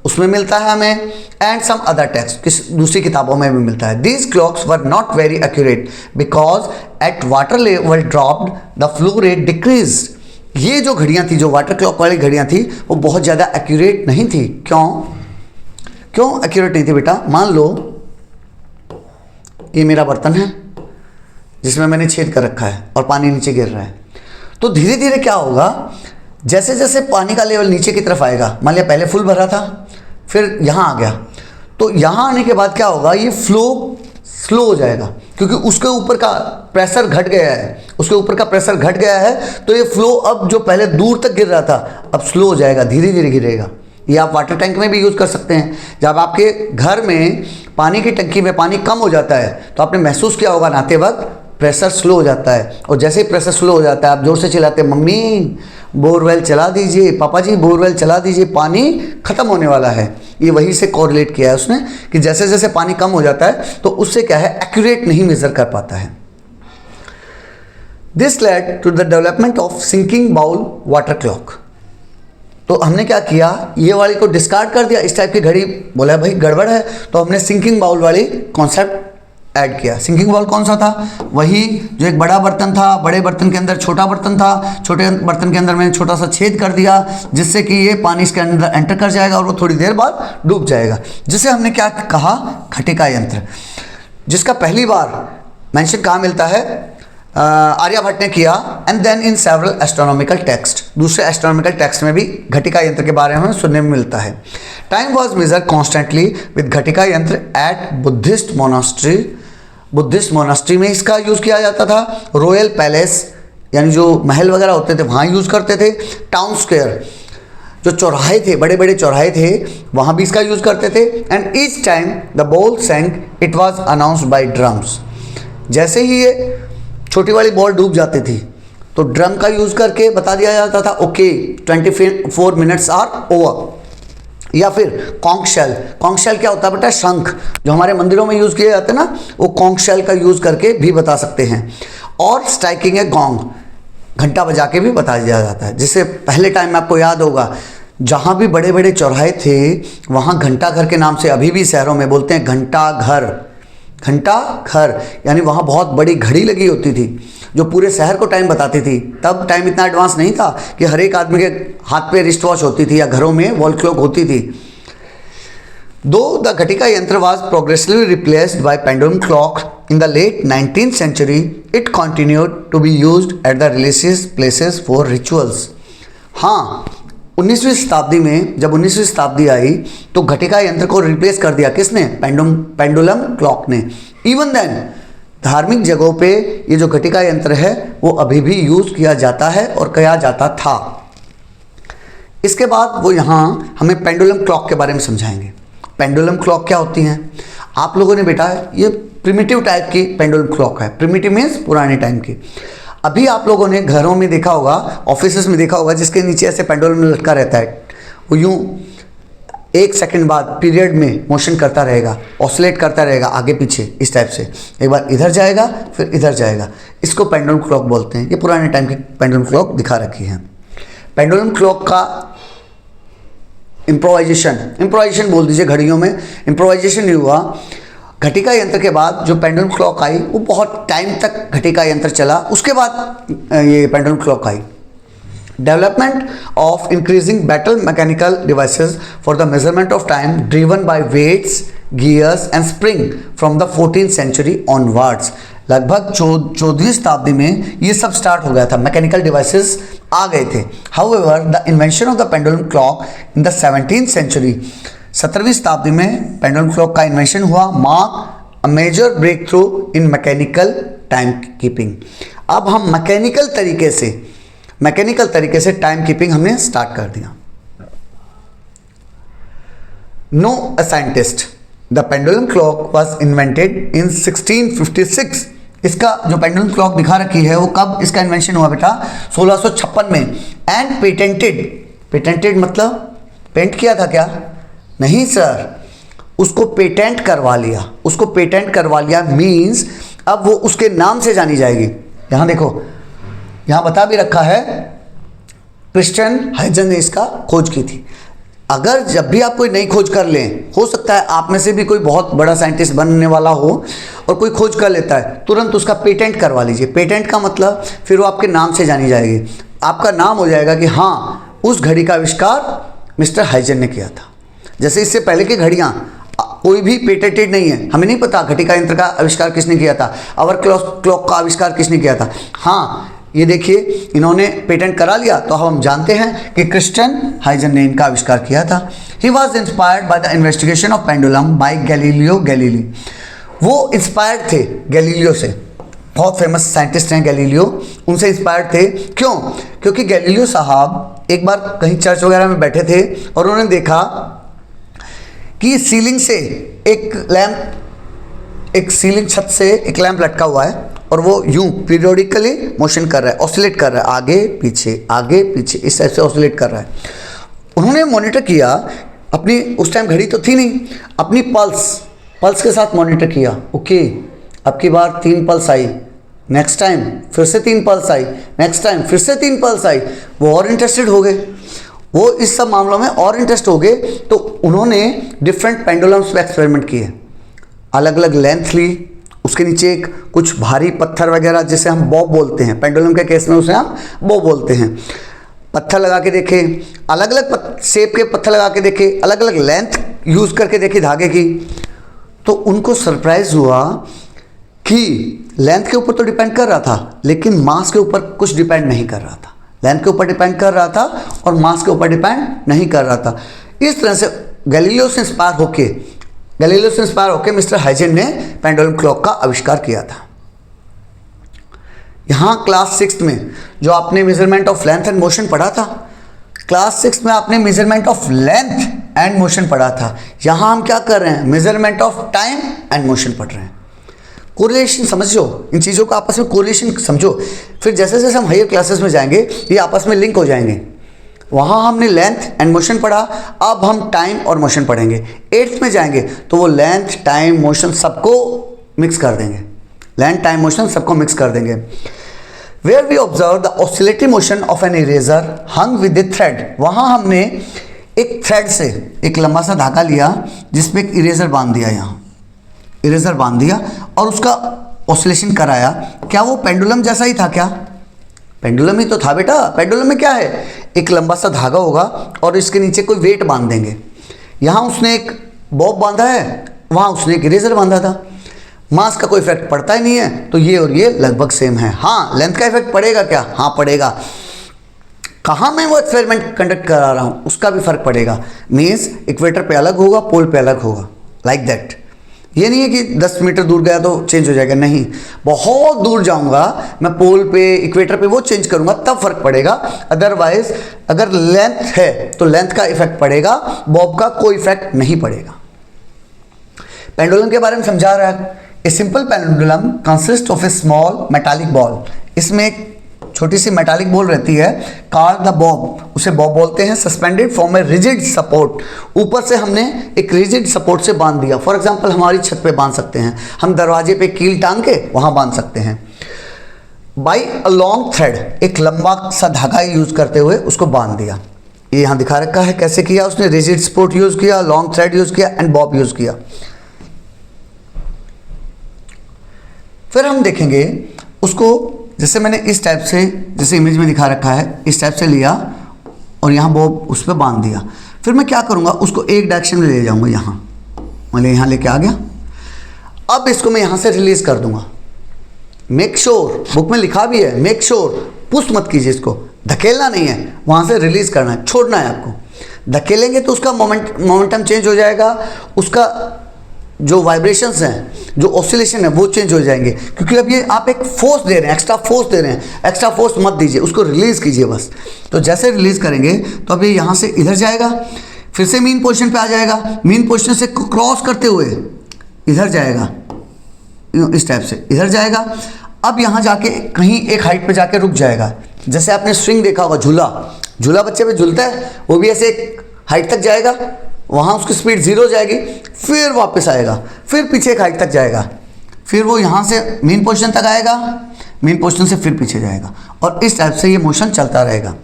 उसमें मिलता है हमें, एंड सम अदर टेक्स्ट, किस दूसरी किताबों में भी मिलता है। These clocks were not very accurate because at water level dropped the flow rate decrease. ये जो घड़ियाँ थी, जो वाटर क्लॉक वाली घड़ियाँ थी, वो बहुत ज़्यादा एक्यूरेट नहीं थी। क्यों एक्यूरेट नहीं थी बेटा? मान लो ये मेरा बर्तन है जिसमें मैंने छेद कर रखा है और पानी नीचे गिर रहा है, तो धीरे धीरे क्या होगा, जैसे जैसे पानी का लेवल नीचे की तरफ आएगा, मान लिया पहले फुल भरा था, फिर यहाँ आ गया, तो यहाँ आने के बाद क्या होगा, ये फ्लो स्लो हो जाएगा, क्योंकि उसके ऊपर का प्रेशर घट गया है, उसके ऊपर का प्रेशर घट गया है, तो ये फ्लो अब जो पहले दूर तक गिर रहा था अब स्लो हो जाएगा, धीरे धीरे गिरेगा। ये आप वाटर टैंक में भी यूज़ कर सकते हैं। जब आपके घर में पानी की टंकी में पानी कम हो जाता है तो आपने महसूस किया होगा, नहाते वक्त प्रेशर स्लो हो जाता है, और जैसे ही प्रेशर स्लो हो जाता है आप जोर से चिल्लाते हैं, मम्मी बोरवेल चला दीजिए, पापा जी बोरवेल चला दीजिए, पानी खत्म होने वाला है। ये वहीं से कोरिलेट किया है उसने कि जैसे जैसे पानी कम हो जाता है तो उससे क्या है, एक्यूरेट नहीं मेजर कर पाता है। This led to the development of sinking bowl water clock. तो हमने क्या किया, ये वाली को डिस्कार्ड कर दिया, इस टाइप की घड़ी, बोला भाई गड़बड़ है, तो हमने सिंकिंग बाउल वाली कॉन्सेप्ट ऐड किया। सिंकिंग बाउल कौन सा था? वही जो एक बड़ा बर्तन था, बड़े बर्तन के अंदर छोटा बर्तन था, छोटे बर्तन के अंदर मैंने छोटा सा छेद कर दिया जिससे कि ये पानी इसके अंदर एंटर कर जाएगा और वो थोड़ी देर बाद डूब जाएगा, जिसे हमने क्या कहा, घटिका यंत्र, जिसका पहली बार मेंशन कहाँ मिलता है, आर्यभट्ट ने किया, and then in several astronomical text, दूसरे एस्ट्रोनॉमिकल टेक्स्ट में भी घटिका यंत्र के बारे में सुनने में मिलता है। Time was measured constantly with ghatika yantra at Buddhist monastery. Buddhist monastery में इसका यूज़ किया जाता था। रॉयल पैलेस यानी जो महल वगैरह होते थे वहाँ यूज़ करते थे। टाउन स्क्वायर, जो चौराहे थे, बड़े बड़े चौराहे थे, वहाँ भी इसका यूज़ करते थे। And each time the bowl sank it was announced by drums. जैसे ही ये छोटी वाली बॉल डूब जाती थी तो ड्रम का यूज़ करके बता दिया जाता था, ओके 24 मिनट्स आर ओवर। या फिर कॉन्क शेल, कॉन्क शेल क्या होता है बेटा, शंख, जो हमारे मंदिरों में यूज़ किए जाते हैं ना, वो कॉन्क शेल का यूज़ करके भी बता सकते हैं। और स्ट्राइकिंग ए गोंग, घंटा बजा के भी बता दिया जाता है। जिससे पहले टाइम में आपको याद होगा, जहाँ भी बड़े बड़े चौराहे थे वहाँ घंटा घर के नाम से अभी भी शहरों में बोलते हैं घंटा घर। घंटा घर यानी वहाँ बहुत बड़ी घड़ी लगी होती थी जो पूरे शहर को टाइम बताती थी। तब टाइम इतना एडवांस नहीं था कि हर एक आदमी के हाथ पे रिस्ट वॉच होती थी या घरों में वॉल क्लॉक होती थी। दो the ghatika yantra was progressively replaced by pendulum clock in the late 19th century, it continued to be used at the religious places for rituals. हाँ, 19वीं शताब्दी में जब 19वीं शताब्दी आई तो घटिका यंत्र को रिप्लेस कर दिया किसने? पेंडुलम क्लॉक ने। इवन देन धार्मिक जगहों पे ये जो घटिका यंत्र है वो अभी भी यूज़ किया जाता है और किया जाता था। इसके बाद वो यहाँ हमें पेंडुलम क्लॉक के बारे में समझाएंगे। पेंडुलम क्लॉक क्या होती हैं? आप लोगों ने बेटा ये प्रिमिटिव टाइप की पेंडुलम क्लॉक है। प्रिमिटिव मीन्स पुराने टाइम की। अभी आप लोगों ने घरों में देखा होगा, ऑफिसेस में देखा होगा, जिसके नीचे ऐसे पेंडुलम लटका रहता है, वो यूँ 1 सेकंड बाद पीरियड में मोशन करता रहेगा, ऑसिलेट करता रहेगा आगे पीछे इस टाइप से, एक बार इधर जाएगा फिर इधर जाएगा। इसको पेंडुलम क्लॉक बोलते हैं। ये पुराने टाइम की पेंडुलम क्लॉक दिखा रखी है। पेंडुलम क्लॉक का इम्प्रोवाइजेशन बोल दीजिए, घड़ियों में इम्प्रोवाइजेशन नहीं हुआ। घटिका यंत्र के बाद जो पेंडुलम क्लॉक आई वो बहुत टाइम तक घटिका यंत्र चला, उसके बाद ये पेंडुलम क्लॉक आई। Development of increasing battle mechanical devices for the measurement of time driven by weights, gears and spring from the 14th century onwards. लगभग 14वीं शताब्दी में ये सब स्टार्ट हो गया था, मैकेनिकल डिवाइसेस आ गए थे। However the invention of the pendulum clock in the 17th century, 17वीं शताब्दी में पेंडुलम क्लॉक का इन्वेंशन हुआ, mark a major breakthrough in mechanical timekeeping. अब हम मैकेनिकल तरीके से टाइम कीपिंग हमने स्टार्ट कर दिया। No a scientist, the pendulum clock was invented in 1656। इसका जो पेंडुलम क्लॉक दिखा रखी है वो कब इसका इन्वेंशन हुआ बेटा? 1656 में। एंड पेटेंटेड मतलब पेंट किया था क्या? नहीं सर, उसको पेटेंट करवा लिया। मीन्स अब वो उसके नाम से जानी जाएगी। यहां देखो, यहां बता भी रखा है क्रिश्चियन हाइजन ने इसका खोज की थी। अगर जब भी आप कोई नई खोज कर लें, हो सकता है आप में से भी कोई बहुत बड़ा साइंटिस्ट बनने वाला हो और कोई खोज कर लेता है, तुरंत उसका पेटेंट करवा लीजिए। पेटेंट का मतलब फिर वो आपके नाम से जानी जाएगी, आपका नाम हो जाएगा कि हाँ, उस घड़ी का आविष्कार मिस्टर हाइजन ने किया था। जैसे इससे पहले की घड़ियाँ कोई भी पेटेंटेड नहीं है, हमें नहीं पता घटिका यंत्र का आविष्कार किसने किया था, आवर क्लॉक का आविष्कार किसने किया था। हाँ, ये देखिए इन्होंने पेटेंट करा लिया तो हम जानते हैं कि क्रिश्चियन हाइजन ने इनका आविष्कार किया था। He was inspired by the investigation of pendulum by Galileo Galilei. वो इंस्पायर्ड थे गैलीलियो से, बहुत फेमस साइंटिस्ट हैं गैलीलियो, उनसे इंस्पायर्ड थे। क्यों? क्योंकि गैलीलियो साहब एक बार कहीं चर्च वगैरह में बैठे थे और उन्होंने देखा कि सीलिंग से एक सीलिंग छत से एक लैंप लटका हुआ है और वो यूं पीरियोडिकली मोशन कर रहा है, ऑसिलेट कर रहा है, आगे पीछे इस टाइप से ऑसिलेट कर रहा है। उन्होंने मॉनिटर किया अपनी, उस टाइम घड़ी तो थी नहीं, अपनी पल्स के साथ मॉनिटर किया। ओके, अब की बार 3 पल्स आई, नेक्स्ट टाइम फिर से 3 पल्स आई, नेक्स्ट टाइम फिर से 3 पल्स आई। वो और इंटरेस्टेड हो गए, वो इस सब मामलों में और इंटरेस्ट हो गए। तो उन्होंने डिफरेंट पेंडुलम्स पे एक्सपेरिमेंट किए, अलग अलग लेंथ ली, उसके नीचे एक कुछ भारी पत्थर वगैरह जिसे हम बॉब बोलते हैं, पेंडुलम के केस में उसे हम बॉब बोलते हैं, पत्थर लगा के देखे, अलग अलग शेप के पत्थर लगा के देखे, अलग अलग लेंथ यूज़ करके देखी धागे की। तो उनको सरप्राइज हुआ कि लेंथ के ऊपर तो डिपेंड कर रहा था, लेकिन मास के ऊपर कुछ डिपेंड नहीं कर रहा था। लेंथ के ऊपर डिपेंड कर रहा था और मास के ऊपर डिपेंड नहीं कर रहा था। इस तरह से गैलीलियो से इंस्पायर होके मिस्टर हाइजन ने पेंडुलम क्लॉक का आविष्कार किया था। यहाँ क्लास 6 में जो आपने measurement of length and motion पढ़ा था, क्लास 6 में आपने measurement of length and motion पढ़ा था। यहाँ हम क्या कर रहे हैं? Measurement of time and motion पढ़ रहे हैं। कोरिलेशन समझो, इन चीज़ों का आपस में कोरिलेशन समझो, फिर जैसे जैसे हम हायर क्लासेस में जाएंगे ये आपस में लिंक हो जाएंगे। वहाँ हमने लेंथ एंड मोशन पढ़ा, अब हम टाइम और मोशन पढ़ेंगे। 8th में जाएंगे तो वो लेंथ, टाइम, मोशन सबको मिक्स कर देंगे, लेंथ, टाइम, मोशन सबको मिक्स कर देंगे। Where we observe the oscillatory motion of an eraser hung with a thread. वहाँ हमने एक थ्रेड से एक लंबा सा धागा लिया जिसमें एक इरेजर बांध दिया, यहाँ इरेजर बांध दिया और उसका ऑसिलेशन कराया। क्या वो पेंडुलम जैसा ही था क्या? पेंडुलम ही तो था बेटा। पेंडुलम में क्या है? एक लंबा सा धागा होगा और इसके नीचे कोई वेट बांध देंगे। यहाँ उसने एक बॉब बांधा है, वहाँ उसने एक इरेजर बांधा था। मास का कोई इफेक्ट पड़ता ही नहीं है, तो ये और ये लगभग सेम है। हाँ, लेंथ का इफेक्ट पड़ेगा क्या? हाँ पड़ेगा। कहाँ मैं वो एक्सपेरिमेंट कंडक्ट करा रहा हूँ उसका भी फर्क पड़ेगा। मीन्स इक्वेटर पे अलग होगा, पोल पे अलग होगा, लाइक दैट। ये नहीं है कि 10 मीटर दूर गया तो चेंज हो जाएगा, नहीं, बहुत दूर जाऊंगा मैं पोल पे, इक्वेटर पे, वो चेंज करूंगा तब फर्क पड़ेगा। अदरवाइज अगर लेंथ है तो लेंथ का इफेक्ट पड़ेगा, बॉब का कोई इफेक्ट नहीं पड़ेगा। पेंडुलम के बारे में समझा रहा है। A simple pendulum consist of A small metallic ball. इसमें एक छोटी सी मेटालिक बॉल रहती है, कॉल्ड द बॉब, उसे बॉब बोलते हैं। Suspended from a rigid support, ऊपर से हमने एक रिजिड सपोर्ट से बांध दिया। फॉर एग्जांपल हमारी छत पे बांध सकते हैं, हम दरवाजे पे कील टांग के वहां बांध सकते हैं। बाई अ लॉन्ग थ्रेड, एक लंबा सा धागा यूज करते हुए उसको बांध दिया। ये यहाँ दिखा रखा है कैसे किया उसने। रिजिड सपोर्ट यूज किया, लॉन्ग थ्रेड यूज किया एंड बॉब यूज किया। फिर हम देखेंगे उसको, जैसे मैंने इस टाइप से, जैसे इमेज में दिखा रखा है, इस टाइप से लिया और यहाँ बॉब उस पर बांध दिया। फिर मैं क्या करूँगा, उसको एक डायरेक्शन में ले जाऊँगा, यहाँ मतलब यहाँ लेके आ गया। अब इसको मैं यहाँ से रिलीज कर दूंगा, मेक श्योर, बुक में लिखा भी है मेक श्योर, पुश मत कीजिए इसको, धकेलना नहीं है, वहाँ से रिलीज करना है, छोड़ना है आपको। धकेलेंगे तो उसका मोमेंटम चेंज हो जाएगा, उसका जो वाइब्रेशंस हैं, जो ऑसिलेशन है वो चेंज हो जाएंगे, क्योंकि अब ये आप एक फोर्स दे रहे हैं, एक्स्ट्रा फोर्स दे रहे हैं, एक्स्ट्रा फोर्स मत दीजिए, उसको रिलीज कीजिए बस। तो जैसे रिलीज करेंगे तो अब ये यहाँ से इधर जाएगा, फिर से मीन पोजीशन पे आ जाएगा, मीन पोजीशन से क्रॉस करते हुए इधर जाएगा, इस टाइप से इधर जाएगा। अब यहाँ जाके कहीं एक हाइट पे जाके रुक जाएगा। जैसे आपने स्विंग देखा होगा, झूला बच्चे पे झूलता है, वो भी ऐसे एक हाइट तक जाएगा, वहाँ उसकी स्पीड 0 हो जाएगी, फिर वापस आएगा, फिर पीछे एक हाइट तक जाएगा, फिर वो यहाँ से मेन पोजीशन तक आएगा, मेन पोजीशन से फिर पीछे जाएगा, और इस टाइप से ये मोशन चलता रहेगा।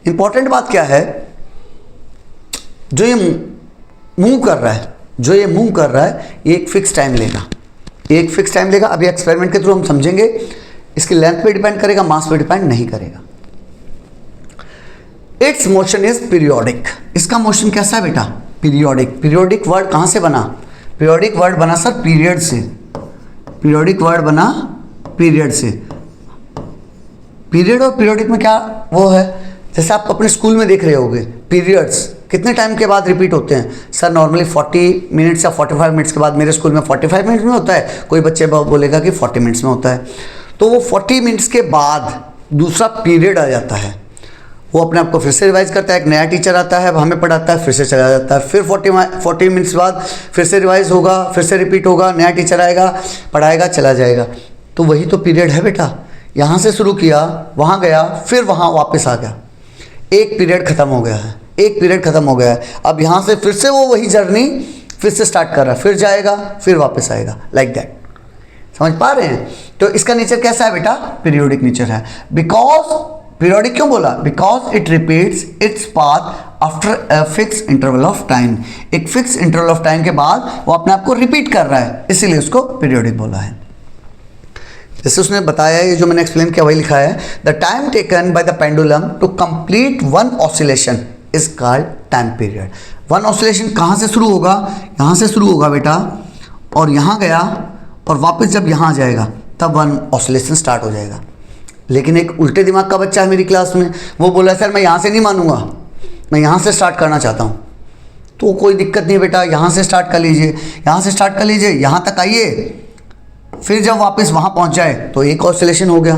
इंपॉर्टेंट बात क्या है, जो ये मूव कर रहा है, ये एक फिक्स टाइम लेगा, अभी एक्सपेरिमेंट के थ्रू हम समझेंगे। इसकी लेंथ पे डिपेंड करेगा, मास पे डिपेंड नहीं करेगा। इट्स मोशन इज पीरियोडिक, इसका मोशन कैसा है बेटा, पीरियोडिक वर्ड कहाँ से बना, पीरियोडिक वर्ड बना सर पीरियड से, पीरियोडिक वर्ड बना पीरियड से। पीरियड और पीरियोडिक में क्या वो है, जैसे आप अपने स्कूल में देख रहे होगे, पीरियड्स कितने टाइम के बाद रिपीट होते हैं सर, नॉर्मली 40 मिनट्स या 45 मिनट्स के बाद। मेरे स्कूल में 45 मिनट्स में होता है, कोई बच्चे बोलेगा कि 40 मिनट्स में होता है। तो वो 40 मिनट्स के बाद दूसरा पीरियड आ जाता है, वो अपने आप को फिर से रिवाइज करता है, एक नया टीचर आता है, हमें पढ़ाता है, फिर से चला जाता है, फिर 40 मिनट्स बाद फिर से रिवाइज होगा, फिर से रिपीट होगा, नया टीचर आएगा, पढ़ाएगा, चला जाएगा। तो वही तो पीरियड है बेटा, यहाँ से शुरू किया, वहाँ गया, फिर वहाँ वापस आ गया, एक पीरियड खत्म हो गया है, अब यहाँ से फिर से वो वही जर्नी फिर से स्टार्ट कर रहा है, फिर जाएगा, फिर वापस आएगा, लाइक दैट। समझ पा रहे हैं? तो इसका नेचर कैसा है बेटा, पीरियोडिक नेचर है। बिकॉज पीरियोडिक क्यों बोला, because it repeats its path after a fix interval of time, एक फिक्स इंटरवल ऑफ टाइम के बाद वो अपने आप को रिपीट कर रहा है, इसीलिए उसको पीरियोडिक बोला है। जैसे उसने बताया, ये जो मैंने एक्सप्लेन किया वही लिखा है, the time taken by the pendulum to complete one oscillation is called time period. One oscillation कहाँ से शुरू होगा, यहाँ से शुरू होगा बेटा, और यहाँ गया, और वापस जब यहाँ आ जाएगा तब वन ऑसिलेशन स्टार्ट हो जाएगा। लेकिन एक उल्टे दिमाग का बच्चा है मेरी क्लास में, वो बोला सर मैं यहाँ से नहीं मानूंगा, मैं यहाँ से स्टार्ट करना चाहता हूँ। तो कोई दिक्कत नहीं बेटा, यहाँ से स्टार्ट कर लीजिए, यहाँ तक आइए, फिर जब वापस वहाँ पहुँच जाए तो एक ऑसिलेशन हो गया।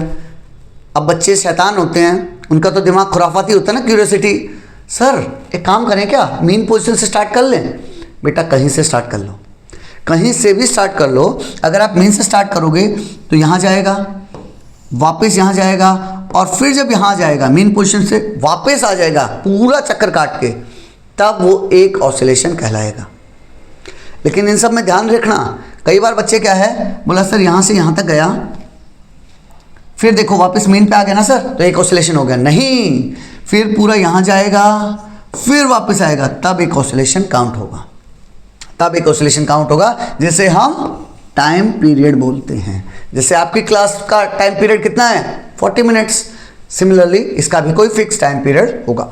अब बच्चे शैतान होते हैं, उनका तो दिमाग खुराफाती होता है ना, क्यूरियोसिटी। सर एक काम करें क्या, मेन पोजीशन से स्टार्ट कर लें? बेटा कहीं से स्टार्ट कर लो, कहीं से भी स्टार्ट कर लो। अगर आप मेन से स्टार्ट करोगे तो यहाँ जाएगा, वापस यहाँ जाएगा, और फिर जब यहाँ जाएगा मेन पोजीशन से वापस आ जाएगा पूरा चक्कर काट के, तब वो एक ऑसिलेशन कहलाएगा। लेकिन इन सब में ध्यान रखना, कई बार बच्चे क्या है, बोला सर यहाँ से यहाँ तक गया, फिर देखो वापस मेन पे आ गया ना सर, तो एक ऑसिलेशन हो गया। नहीं, फिर पूरा यहाँ जाएगा, फिर वापस आएगा, तब एक ऑसिलेशन काउंट होगा, जिसे हम टाइम पीरियड बोलते हैं। जैसे आपकी क्लास का टाइम पीरियड कितना है, 40 मिनट्स। सिमिलरली इसका भी कोई फिक्स टाइम पीरियड होगा।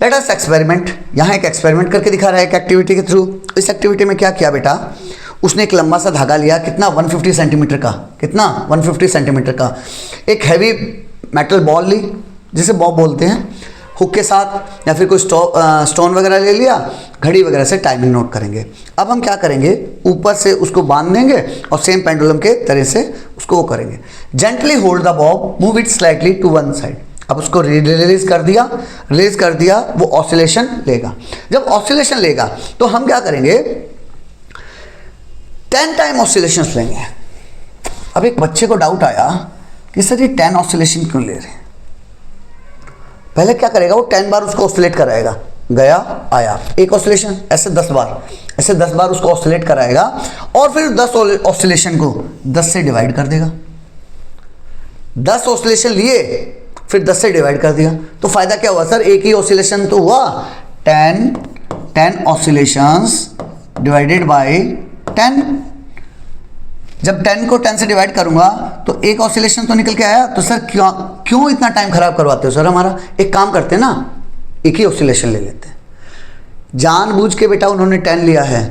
लेट अस एक्सपेरिमेंट, यहाँ एक एक्सपेरिमेंट करके दिखा रहा है एक एक्टिविटी के थ्रू। इस एक्टिविटी में क्या किया बेटा, उसने एक लंबा सा धागा लिया, कितना 150 सेंटीमीटर का, कितना 150 सेंटीमीटर का एक हैवी मेटल बॉल ली, जिसे बॉब बोलते हैं, हुक के साथ, या फिर कोई स्टोन वगैरह ले लिया, घड़ी वगैरह से टाइमिंग नोट करेंगे। अब हम क्या करेंगे, ऊपर से उसको बांध देंगे और सेम पेंडुलम के तरह से उसको वो करेंगे। Gently hold the bob, move it slightly to one side. अब उसको रिलीज कर दिया, वो ऑसिलेशन लेगा। जब ऑसिलेशन लेगा तो हम क्या करेंगे, 10 टाइम ऑसिलेशंस लेंगे। अब एक बच्चे को डाउट आया कि सर ये 10 ऑसिलेशन क्यों ले रहे हैं। पहले क्या करेगा, वो 10 बार उसको ऑसिलेट कराएगा, गया आया, एक ऑसिलेशन, ऐसे 10 बार उसको ऑसिलेट कराएगा, और फिर 10 ऑसिलेशन को 10 से डिवाइड कर देगा। 10 ऑसिलेशन लिए, फिर 10 से डिवाइड कर दिया, तो फायदा क्या हुआ सर, एक ही ऑसिलेशन तो हुआ। 10 ऑसिलेशंस डिवाइडेड बाय 10। जब 10 को 10 से डिवाइड करूंगा तो एक ऑसिलेशन तो निकल के आया। तो सर क्यों इतना टाइम खराब करवाते हो सर हमारा, एक काम करते हैं ना, एक ही ऑसिलेशन ले लेते हैं। जानबूझ के बेटा उन्होंने 10 लिया है।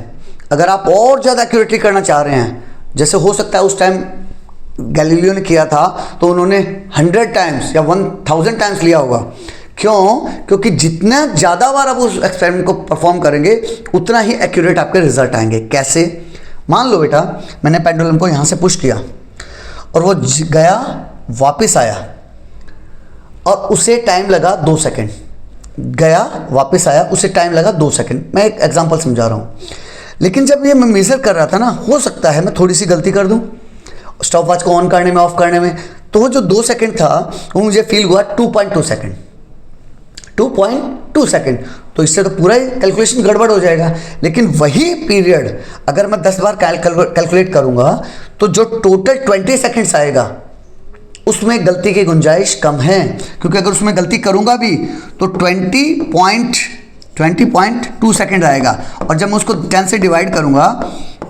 अगर आप और ज़्यादा एक्यूरेटली करना चाह रहे हैं जैसे हो सकता है उस टाइम गैलीलियो ने किया था तो उन्होंने 100 टाइम्स या 1000 टाइम्स लिया होगा। क्यों? क्योंकि जितना ज़्यादा बार आप उस एक्सपेरिमेंट को परफॉर्म करेंगे उतना ही एक्यूरेट आपके रिजल्ट आएंगे। कैसे? मान लो बेटा मैंने पेंडुलम को यहाँ से पुश किया और वो गया वापस आया और उसे टाइम लगा 2 सेकेंड, गया वापस आया उसे टाइम लगा 2 सेकेंड। मैं एक एग्जांपल समझा रहा हूँ। लेकिन जब ये मैं मेजर कर रहा था ना, हो सकता है मैं थोड़ी सी गलती कर दूँ स्टॉप वॉच को ऑन करने में, ऑफ करने में, तो वो जो 2 सेकेंड था वो मुझे फील हुआ 2.2 सेकेंड, 2.2 सेकेंड। तो इससे तो पूरा ही कैलकुलेशन गड़बड़ हो जाएगा। लेकिन वही पीरियड अगर मैं 10 बार कैलकुलेट करूंगा तो जो टोटल 20 सेकेंड्स आएगा उसमें गलती की गुंजाइश कम है, क्योंकि अगर उसमें गलती करूंगा भी तो 20.2 सेकेंड आएगा। और जब मैं उसको 10 से डिवाइड करूंगा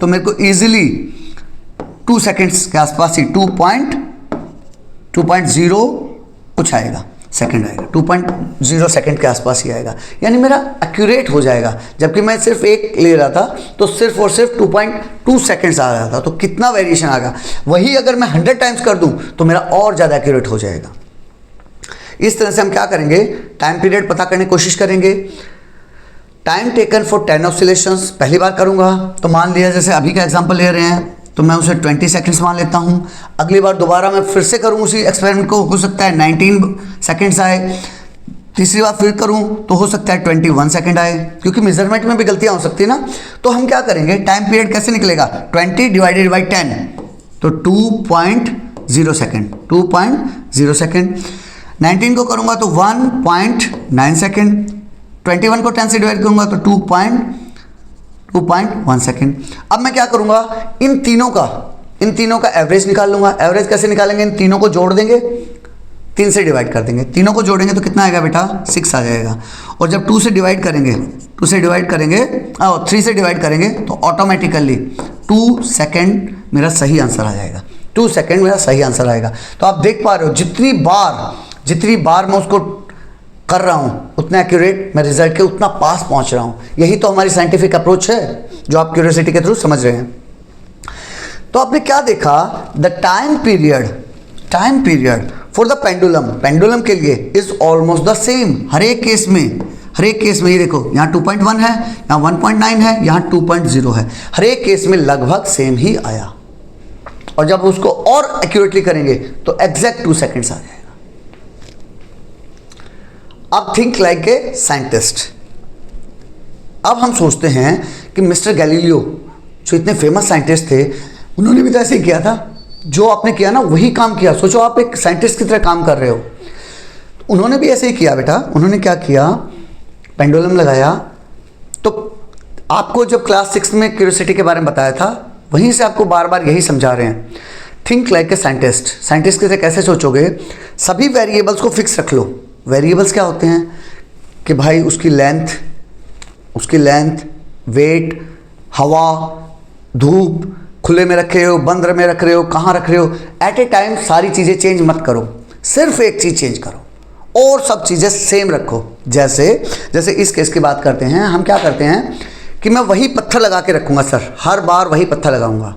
तो मेरे को ईजिली 2 सेकेंड्स के आसपास ही 2.0 कुछ आएगा, सेकेंड आएगा, 2.0 सेकेंड के आसपास ही आएगा। यानी मेरा एक्यूरेट हो जाएगा। जबकि मैं सिर्फ एक ले रहा था तो सिर्फ और सिर्फ 2.2 सेकेंड्स आ रहा था। तो कितना वेरिएशन आ गया। वही अगर मैं 100 टाइम्स कर दूं तो मेरा और ज़्यादा एक्यूरेट हो जाएगा। इस तरह से हम क्या करेंगे, टाइम पीरियड पता करने की कोशिश करेंगे। टाइम टेकन फॉर 10 ऑसिलेशंस पहली बार करूंगा तो मान लिया जैसे अभी का एग्जाम्पल ले रहे हैं तो मैं उसे 20 सेकेंड्स मान लेता हूँ। अगली बार दोबारा मैं फिर से करूँ उसी एक्सपेरिमेंट को, हो सकता है 19 सेकेंड्स आए। तीसरी बार फिर करूँ तो हो सकता है 21 सेकेंड आए, क्योंकि मेजरमेंट में भी गलतियाँ हो सकती है ना। तो हम क्या करेंगे, टाइम पीरियड कैसे निकलेगा, 20 डिवाइडेड बाई 10 तो 2.0 सेकेंड, 2.0 सेकेंड। 19 को करूँगा तो 1.9 सेकेंड। 21 को 10 से डिवाइड करूँगा तो 2.1 सेकेंड। अब मैं क्या करूंगा, इन तीनों का एवरेज निकाल लूंगा। एवरेज कैसे निकालेंगे, इन तीनों को जोड़ देंगे, 3 से डिवाइड कर देंगे। तीनों को जोड़ेंगे तो कितना आएगा बेटा, 6 आ जाएगा। और जब 2 से डिवाइड करेंगे और 3 से डिवाइड करेंगे तो ऑटोमेटिकली 2 सेकेंड मेरा सही आंसर आ जाएगा। 2 सेकेंड मेरा सही आंसर आएगा। तो आप देख पा रहे हो जितनी बार मैं उसको कर रहा हूँ उतना एक्यूरेट मैं रिजल्ट के उतना पास पहुँच रहा हूँ। यही तो हमारी साइंटिफिक अप्रोच है जो आप क्यूरियोसिटी के थ्रू समझ रहे हैं। तो आपने क्या देखा, the time period for the pendulum के लिए इज ऑलमोस्ट द सेम। हर एक केस में ये देखो, यहाँ 2.1 है, यहाँ 1.9 है, यहाँ 2.0 है। हर एक केस में लगभग सेम ही आया। और जब उसको और एक्यूरेटली करेंगे तो एग्जैक्ट 2 सेकेंड्स आ जाएगा। अब थिंक लाइक ए साइंटिस्ट। अब हम सोचते हैं कि मिस्टर गैलीलियो जो इतने फेमस साइंटिस्ट थे उन्होंने भी तो ऐसे ही किया था। जो आपने किया ना वही काम किया। सोचो आप एक साइंटिस्ट की तरह काम कर रहे हो, उन्होंने भी ऐसे ही किया बेटा। उन्होंने क्या किया, पेंडुलम लगाया। तो आपको जब क्लास 6 में क्यूरियोसिटी के बारे में बताया था वहीं से आपको बार बार यही समझा रहे हैं, थिंक लाइक ए साइंटिस्ट की तरह कैसे सोचोगे, सभी वेरिएबल्स को फिक्स रख लो। वेरिएबल्स क्या होते हैं कि भाई उसकी लेंथ, वेट, हवा, धूप, खुले में रख रहे हो, बंद में रख रहे हो, कहाँ रख रहे हो, एट ए टाइम सारी चीज़ें चेंज मत करो, सिर्फ एक चीज़ चेंज करो और सब चीज़ें सेम रखो। जैसे इस केस की बात करते हैं, हम क्या करते हैं कि मैं वही पत्थर लगा के रखूँगा सर, हर बार वही पत्थर लगाऊंगा,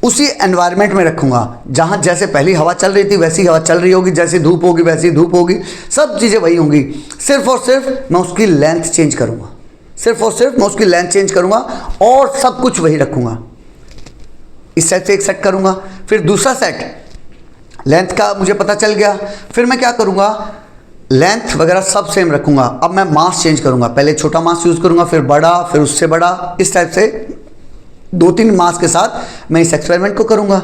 उसी एनवायरनमेंट में रखूँगा जहाँ जैसे पहली हवा चल रही थी वैसी हवा चल रही होगी, जैसी धूप होगी वैसी धूप होगी, सब चीज़ें वही होंगी। सिर्फ और सिर्फ मैं उसकी लेंथ चेंज करूँगा, और सब कुछ वही रखूँगा। इस सेट से एक सेट करूँगा, फिर दूसरा सेट लेंथ का मुझे पता चल गया, फिर मैं क्या करूँगा, लेंथ वगैरह सब सेम रखूँगा। अब मैं मास चेंज करूँगा, पहले छोटा मास यूज़ करूँगा, फिर बड़ा, फिर उससे बड़ा, इस टाइप से 2-3 मास के साथ मैं इस एक्सपेरिमेंट को करूँगा।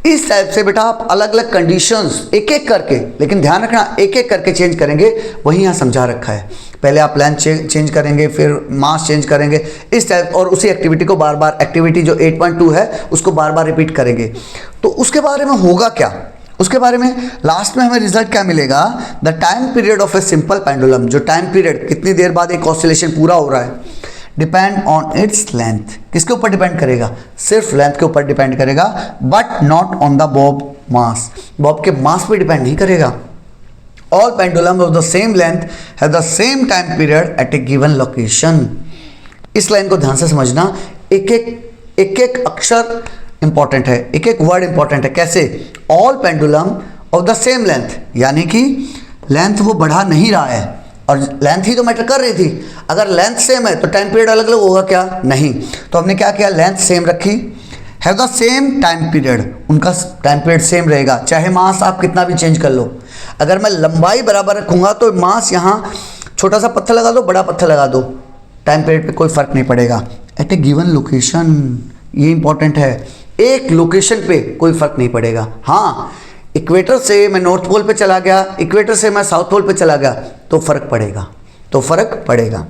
इस टाइप से बेटा आप अलग अलग कंडीशंस एक एक करके, लेकिन ध्यान रखना एक एक करके चेंज करेंगे, वही यहाँ समझा रखा है। पहले आप लेंथ चेंज करेंगे, फिर मास चेंज करेंगे, इस टाइप, और उसी एक्टिविटी को बार बार, एक्टिविटी जो 8.2 है उसको बार बार रिपीट करेंगे। तो उसके बारे में होगा क्या, उसके बारे में लास्ट में हमें रिजल्ट क्या मिलेगा, the time period of a simple pendulum. जो टाइम पीरियड कितनी देर बाद एक ऑसिलेशन पूरा हो रहा है, डिपेंड ऑन इट्स लेंथ। किसके ऊपर डिपेंड करेगा, सिर्फ लेंथ के ऊपर डिपेंड करेगा, but not on the bob mass. Bob के मास पे डिपेंड नहीं करेगा। All pendulum of the same length have the same time period at a given location. इस लाइन को ध्यान से समझना, एक एक अक्षर इंपॉर्टेंट है, एक एक वर्ड इंपॉर्टेंट है। कैसे? All pendulum of the same length, यानी कि लेंथ वो बढ़ा नहीं रहा है, और लेंथ ही तो मैटर कर रही थी। अगर लेंथ सेम है तो टाइम पीरियड अलग अलग होगा क्या? नहीं। तो हमने क्या किया, लेंथ सेम रखी, have the same time period, उनका टाइम पीरियड सेम रहेगा, चाहे मास आप कितना भी चेंज कर लो। अगर मैं लंबाई बराबर रखूँगा तो मास यहाँ छोटा सा पत्थर लगा दो, बड़ा पत्थर लगा दो, टाइम पीरियड पे कोई फ़र्क नहीं पड़ेगा। एट ए गिवन लोकेशन, ये इंपॉर्टेंट है, एक लोकेशन पे कोई फ़र्क नहीं पड़ेगा। हाँ, इक्वेटर से मैं नॉर्थ पोल पे चला गया, इक्वेटर से मैं साउथ पोल पे चला गया तो फ़र्क पड़ेगा, तो फ़र्क पड़ेगा।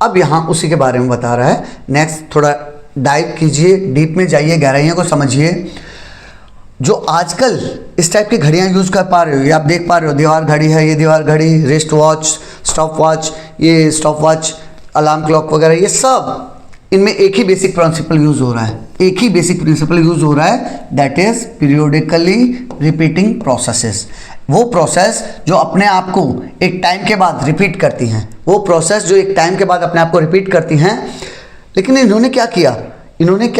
अब यहाँ उसी के बारे में बता रहा है। नेक्स्ट थोड़ा डाइव कीजिए, डीप में जाइए, गहराइयों को समझिए। जो आजकल इस टाइप की घड़ियाँ यूज़ कर पा रहे हो, ये आप देख पा रहे हो, दीवार घड़ी है, ये दीवार घड़ी, रिस्ट वॉच, स्टॉप वॉच, ये स्टॉप वॉच, अलार्म क्लॉक वगैरह, ये सब इनमें एक ही बेसिक प्रिंसिपल यूज़ हो रहा है, एक ही बेसिक प्रिंसिपल यूज़ हो रहा है, that is periodically repeating processes. वो प्रोसेस जो अपने आप को एक टाइम के बाद रिपीट करती हैं, वो प्रोसेस जो एक टाइम के बाद अपने आप को रिपीट करती हैं। लेकिन इन्होंने क्या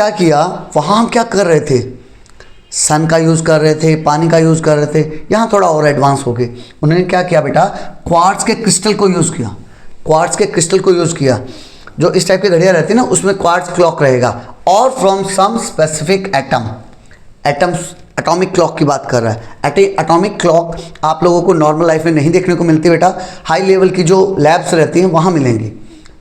किया, वहाँ हम क्या कर रहे थे, सन का यूज़ कर रहे थे, पानी का यूज़ कर रहे थे, यहाँ थोड़ा और एडवांस हो गए। उन्होंने क्या किया बेटा, क्वार्ट्ज के क्रिस्टल को यूज़ किया, क्वार्ट्ज के क्रिस्टल को यूज़ किया। जो इस टाइप की घड़ियाँ रहती है ना, उसमें क्वार्ट्ज क्लॉक रहेगा, और from some specific atoms, atomic clock की बात कर रहा है। एटॉमिक क्लॉक आप लोगों को नॉर्मल लाइफ में नहीं देखने को मिलती बेटा, हाई लेवल की जो लैब्स रहती हैं वहाँ मिलेंगी।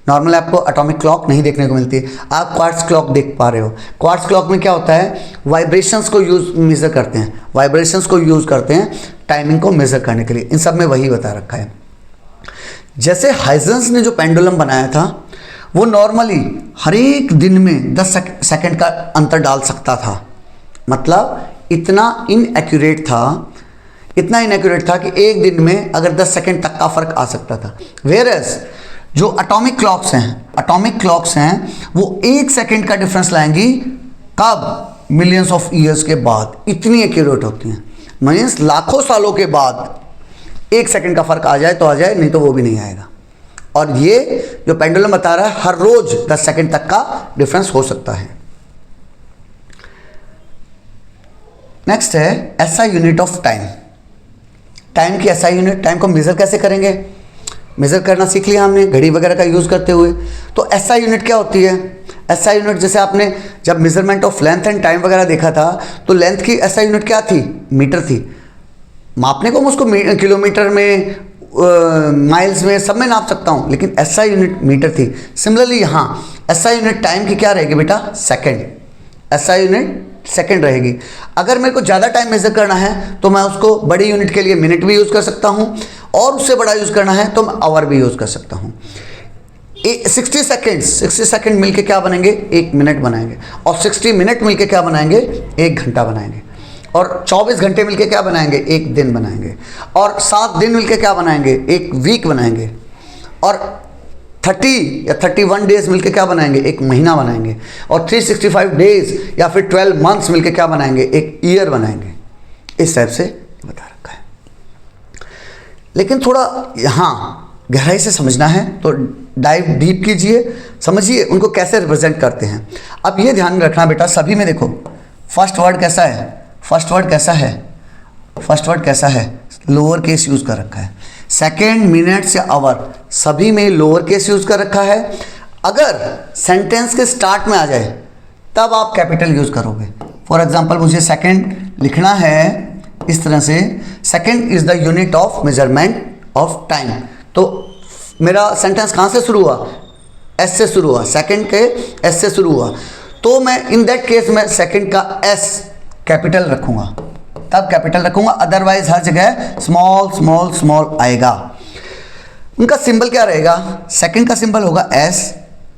नॉर्मल आपको एटॉमिक क्लॉक नहीं देखने को मिलती। आप क्वार्ट्ज क्लॉक देख पा रहे हो। क्वार्ट्ज क्लॉक में क्या होता है, वाइब्रेशंस को मेज़र करते हैं, वाइब्रेशंस को यूज़ करते हैं टाइमिंग को मेज़र करने के लिए। इन सब में वही बता रखा है। जैसे हाइजेंस ने जो पेंडुलम बनाया था, वो नॉर्मली हर एक दिन में 10 सेकंड का अंतर डाल सकता था। मतलब इतना इनएक्यूरेट था कि एक दिन में अगर 10 सेकंड तक का फ़र्क आ सकता था। वेयरएज जो एटॉमिक क्लॉक्स हैं वो 1 सेकंड का डिफरेंस लाएंगी, कब? मिलियंस ऑफ ईयर्स के बाद। इतनी एक्यूरेट होती हैं, मीन्स लाखों सालों के बाद 1 सेकंड का फ़र्क आ जाए तो आ जाए, नहीं तो वो भी नहीं आएगा। और ये जो पेंडुलम बता रहा है, हर रोज 10 सेकंड तक का डिफरेंस हो सकता है। नेक्स्ट है SI unit of time. Time की एसआई यूनिट, टाइम को मेज़र कैसे करेंगे, मेज़र करना सीख लिया हमने घड़ी वगैरह का यूज़ करते हुए। तो एसआई यूनिट क्या होती है? एसआई यूनिट, जैसे आपने जब measurement of length and time वगैरह देखा था, तो लेंथ की एसआई यूनिट क्या थी? मीटर थी। मापने को मैं उसको किलोमीटर में, माइल्स में, सब में नाप सकता हूँ, लेकिन एसआई यूनिट मीटर थी। सिमिलरली यहाँ एसआई यूनिट टाइम की क्या रहेगी बेटा? सेकंड। एसआई यूनिट सेकंड रहेगी। अगर मेरे को ज़्यादा टाइम मेज़र करना है तो मैं उसको बड़ी यूनिट के लिए मिनट भी यूज़ कर सकता हूँ, और उससे बड़ा यूज़ करना है तो मैं आवर भी यूज़ कर सकता हूँ। 60 सेकंड मिलके क्या बनेंगे? 1 मिनट बनाएंगे। और 60 मिनट मिलके क्या बनाएंगे? 1 घंटा बनाएंगे। और 24 घंटे मिलके क्या बनाएंगे? 1 दिन बनाएंगे। और 7 दिन मिलके क्या बनाएंगे? 1 वीक बनाएंगे। और 30 या 31 डेज मिलके क्या बनाएंगे? 1 महीना बनाएंगे। और 365 डेज या फिर 12 मंथ्स मिलके क्या बनाएंगे? 1 ईयर बनाएंगे। इस टाइप से बता रखा है। लेकिन थोड़ा यहाँ गहराई से समझना है तो डाइव डीप कीजिए, समझिए उनको कैसे रिप्रेजेंट करते हैं। अब ये ध्यान रखना बेटा, सभी में देखो फर्स्ट वर्ड कैसा है? फर्स्ट वर्ड कैसा है? लोअर केस यूज़ कर रखा है। सेकेंड, मिनट्स या आवर, सभी में लोअर केस यूज़ कर रखा है। अगर सेंटेंस के स्टार्ट में आ जाए तब आप कैपिटल यूज़ करोगे। फॉर एग्जाम्पल, मुझे सेकेंड लिखना है इस तरह से, second is the unit of measurement of time. तो मेरा सेंटेंस कहाँ से शुरू हुआ? एस से शुरू हुआ, सेकेंड के एस से शुरू हुआ। तो मैं इन दैट केस में सेकेंड का एस कैपिटल रखूँगा, तब कैपिटल रखूँगा, अदरवाइज हर जगह स्मॉल स्मॉल स्मॉल आएगा। उनका सिंबल क्या रहेगा? सेकेंड का सिंबल होगा एस,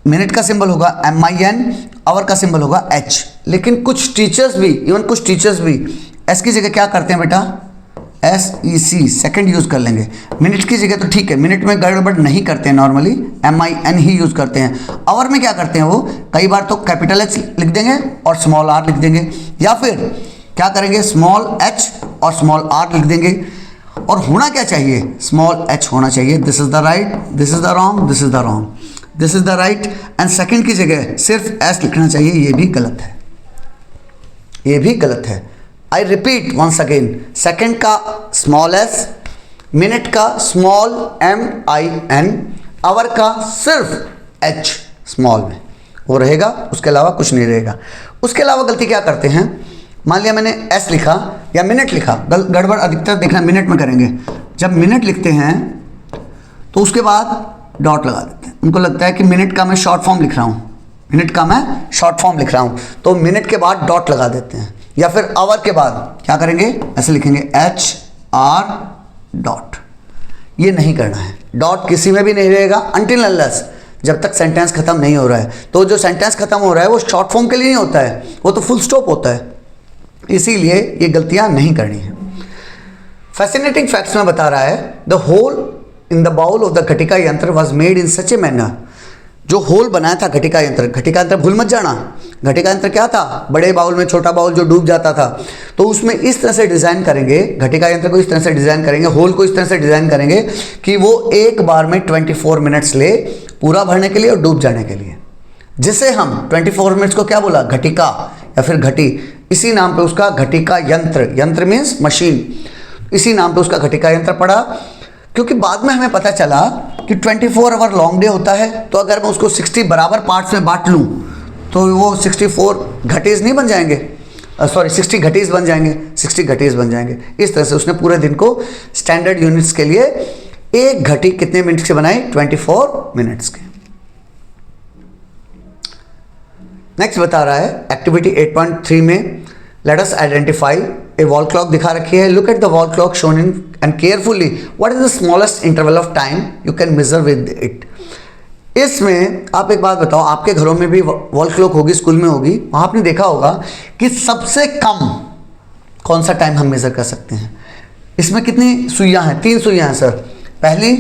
मिनट का सिंबल होगा MIN, आवर का सिंबल होगा H। लेकिन कुछ टीचर्स भी एस की जगह क्या करते हैं बेटा? SEC, सेकेंड यूज़ कर लेंगे। मिनट की जगह तो ठीक है, मिनट में गड़बड़ नहीं करते हैं, नॉर्मली MIN ही यूज़ करते हैं। आवर में क्या करते हैं वो? कई बार तो कैपिटल H लिख देंगे और स्मॉल r लिख देंगे, या फिर क्या करेंगे? स्मॉल h और स्मॉल r लिख देंगे। और होना क्या चाहिए? स्मॉल h होना चाहिए। This is the right, this is the wrong, this is the wrong. This is the right, and second की जगह सिर्फ एस लिखना चाहिए, ये भी गलत है, ये भी गलत है। I repeat once again, second का स्मॉल एस, मिनट का स्मॉल MIN, आवर का सिर्फ H स्मॉल में वो रहेगा, उसके अलावा कुछ नहीं रहेगा। उसके अलावा गलती क्या करते हैं, मान लिया मैंने S लिखा या मिनट लिखा, गड़बड़ अधिकतर देखना मिनट में करेंगे। जब मिनट लिखते हैं तो उसके बाद डॉट लगा देते हैं, उनको लगता है कि मिनट का मैं शॉर्ट फॉर्म लिख रहा हूँ, मिनट का मैं शॉर्ट फॉर्म लिख रहा हूँ, तो मिनट के बाद डॉट लगा देते हैं। या फिर आवर के बाद क्या करेंगे, ऐसे लिखेंगे HR डॉट। ये नहीं करना है, डॉट किसी में भी नहीं रहेगा अनटिल अनलेस जब तक सेंटेंस खत्म नहीं हो रहा है। तो जो सेंटेंस खत्म हो रहा है वो शॉर्ट फॉर्म के लिए नहीं होता है, वो तो फुल स्टॉप होता है, इसीलिए ये गलतियां नहीं करनी है। फैसिनेटिंग फैक्ट्स में बता रहा है, the hole in the bowl of the ghatika yantra was made in such a manner. जो होल बनाया था घटिका यंत्र भूल मत जाना, घटिका यंत्र क्या था, बड़े बाउल में छोटा बाउल जो डूब जाता था, तो उसमें इस तरह से डिज़ाइन करेंगे, घटिका यंत्र को इस तरह से डिज़ाइन करेंगे, होल को इस तरह से डिज़ाइन करेंगे कि वो एक बार में 24 मिनट्स ले पूरा भरने के लिए और डूब जाने के लिए, जिसे हम 24 मिनट्स को क्या बोला, घटिका या फिर घटी, इसी नाम पे उसका घटिका यंत्र, यंत्र मीन्स मशीन, इसी नाम पे उसका घटिका यंत्र पड़ा। क्योंकि बाद में हमें पता चला कि 24 आवर लॉन्ग डे होता है, तो अगर मैं उसको 60 बराबर पार्ट्स में बांट लूँ तो वो 64 घटीज नहीं बन जाएंगे, सॉरी 60 घटीज बन जाएंगे, 60 घटीज बन जाएंगे। इस तरह से उसने पूरे दिन को स्टैंडर्ड यूनिट्स के लिए एक घटी कितने मिनट से बनाई, 24 मिनट्स के। नेक्स्ट बता रहा है एक्टिविटी 8.3 में, let us identify A wall clock दिखा रखी है, look at the wall clock shown in and carefully what is the smallest interval of time you can measure with it. इसमें आप एक बात बताओ, आपके घरों में भी वॉल क्लॉक होगी, स्कूल में होगी, वहाँ आपने देखा होगा कि सबसे कम कौन सा टाइम हम मेजर कर सकते हैं। इसमें कितनी सुइयाँ हैं, 3 सुइयाँ हैं सर। पहली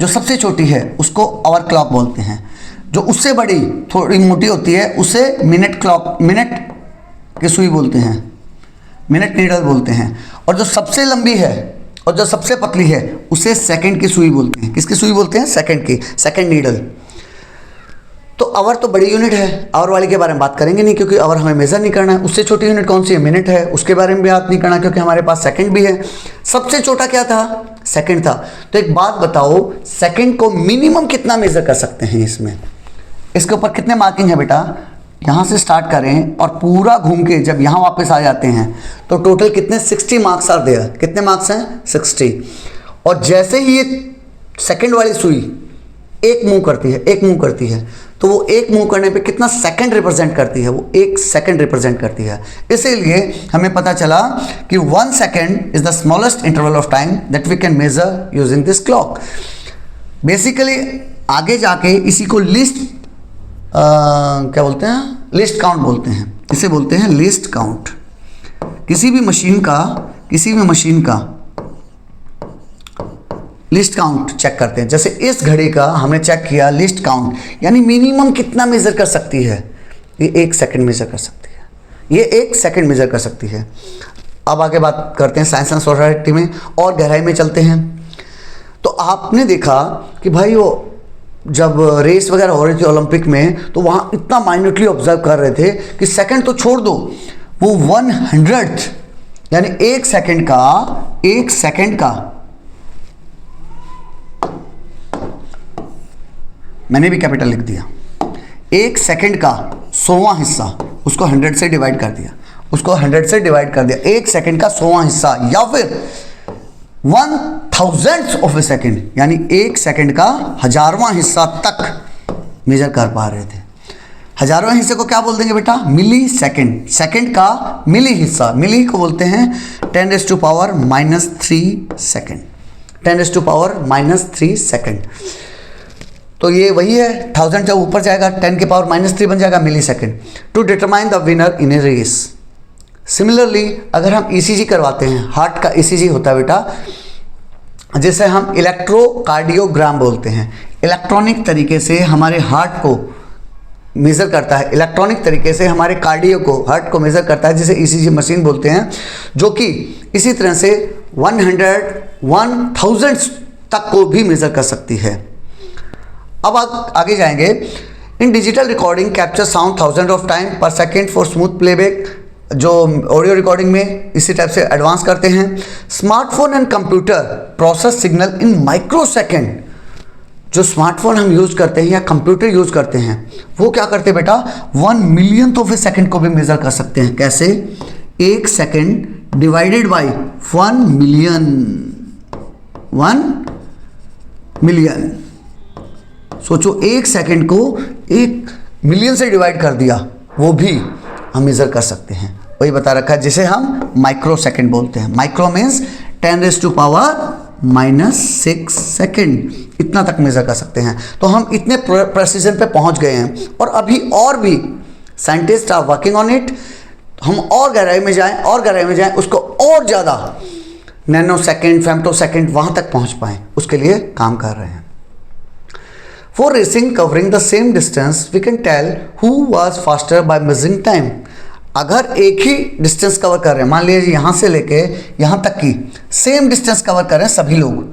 जो सबसे छोटी है उसको आवर क्लॉक बोलते हैं, जो उससे बड़ी थोड़ी मोटी होती है उसे मिनट क्लॉक, मिनट की सुई बोलते हैं, मिनट नीडल बोलते हैं, और जो सबसे लंबी है और जो सबसे पतली है उसे सेकंड की सुई बोलते हैं। किसकी सुई बोलते हैं, सेकंड की, सेकंड नीडल। तो आवर तो बड़ी यूनिट है, आवर वाले के बारे में बात करेंगे नहीं क्योंकि आवर हमें मेजर नहीं करना है। उससे छोटी यूनिट कौन सी है, मिनट है, उसके बारे में भी बात नहीं करना क्योंकि हमारे पास सेकंड भी है। सबसे छोटा क्या था, सेकंड था। तो एक बात बताओ, सेकंड को मिनिमम कितना मेजर कर सकते हैं इसमें, इसके ऊपर कितने मार्किंग है बेटा, यहाँ से स्टार्ट करें और पूरा घूम के जब यहाँ वापस आ जाते हैं तो टोटल कितने, 60 मार्क्स आर देयर। कितने मार्क्स हैं, 60। और जैसे ही ये सेकंड वाली सुई एक मूव करती है, एक मूव करती है, तो वो एक मूव करने पे कितना सेकंड रिप्रेजेंट करती है, वो 1 सेकंड रिप्रेजेंट करती है। इसीलिए हमें पता चला कि 1 second is the smallest interval of time that we can measure using this clock. Basically आगे जाके इसी को लिस्ट क्या बोलते हैं, लिस्ट काउंट बोलते हैं, इसे बोलते हैं लिस्ट काउंट। किसी भी मशीन का लिस्ट काउंट चेक करते हैं। जैसे इस घड़ी का हमने चेक किया लिस्ट काउंट, यानी मिनिमम कितना मेजर कर सकती है, ये 1 सेकंड मेजर कर सकती है, ये 1 सेकंड मेजर कर सकती है। अब आगे बात करते हैं साइंस एंड सोसाइटी में और गहराई में चलते हैं। तो आपने देखा कि भाई वो जब रेस वगैरह हो रही थी ओलंपिक में, तो वहाँ इतना माइन्यूटली ऑब्जर्व कर रहे थे कि सेकंड तो छोड़ दो, वो 100th यानी 1 सेकंड का मैंने भी कैपिटल लिख दिया, 1 सेकंड का 100वां हिस्सा उसको 100 से डिवाइड कर दिया, उसको 100 से डिवाइड कर दिया, 1 सेकंड का 100वां हिस्सा, या फिर 1,000th ऑफ ए सेकंड यानी 1 सेकंड का 1000वां हिस्सा तक मेजर कर पा रहे थे। 1000वां हिस्से को क्या बोल देंगे बेटा, मिली सेकंड। सेकंड का मिली हिस्सा, मिली को बोलते हैं 10⁻³ सेकंड, 10⁻³ सेकंड। तो ये वही है, 1000 जब ऊपर जाएगा 10⁻³ बन जाएगा millisecond. To determine the winner in a race. Similarly अगर हम ECG करवाते हैं, हार्ट का ECG होता है बेटा, जिसे हम इलेक्ट्रोकार्डियोग्राम बोलते हैं, इलेक्ट्रॉनिक तरीके से हमारे हार्ट को मेज़र करता है, इलेक्ट्रॉनिक तरीके से हमारे कार्डियो को, हार्ट को मेज़र करता है, जिसे ECG मशीन बोलते हैं, जो कि इसी तरह से 100 1000 तक को भी मेज़र कर सकती है। अब आगे जाएंगे। इन digital recording capture sound 1000 of time पर सेकेंड फॉर स्मूथ प्लेबैक, जो ऑडियो रिकॉर्डिंग में इसी टाइप से एडवांस करते हैं। Smartphone and computer process signal in micro second. जो स्मार्टफोन हम यूज करते हैं या कंप्यूटर यूज करते हैं वो क्या करते हैं बेटा, 1 मिलियन ऑफ ए सेकेंड को भी मेजर कर सकते हैं। कैसे? 1 second divided by 1 million, 1 million. सोचो 1 सेकेंड को 1 मिलियन से डिवाइड कर दिया, वो भी हम मेजर कर सकते हैं। वही बता रखा है जिसे हम माइक्रो सेकेंड बोलते हैं। माइक्रो मीन्स 10⁻⁻⁶ सेकेंड, इतना तक मेजर कर सकते हैं। तो हम इतने प्रेसिजन पे पहुंच गए हैं और अभी और भी scientist are working on it. हम और गहराई में जाएं, उसको और ज़्यादा नैनो सेकेंड, फेम्टो सेकेंड वहाँ तक पहुँच पाएँ, उसके लिए काम कर रहे हैं। For racing covering the same distance, we can tell who was faster by measuring time. अगर एक ही डिस्टेंस कवर कर रहे हैं, मान लीजिए यहाँ से लेके यहाँ तक की सेम डिस्टेंस कवर कर रहे हैं सभी लोग,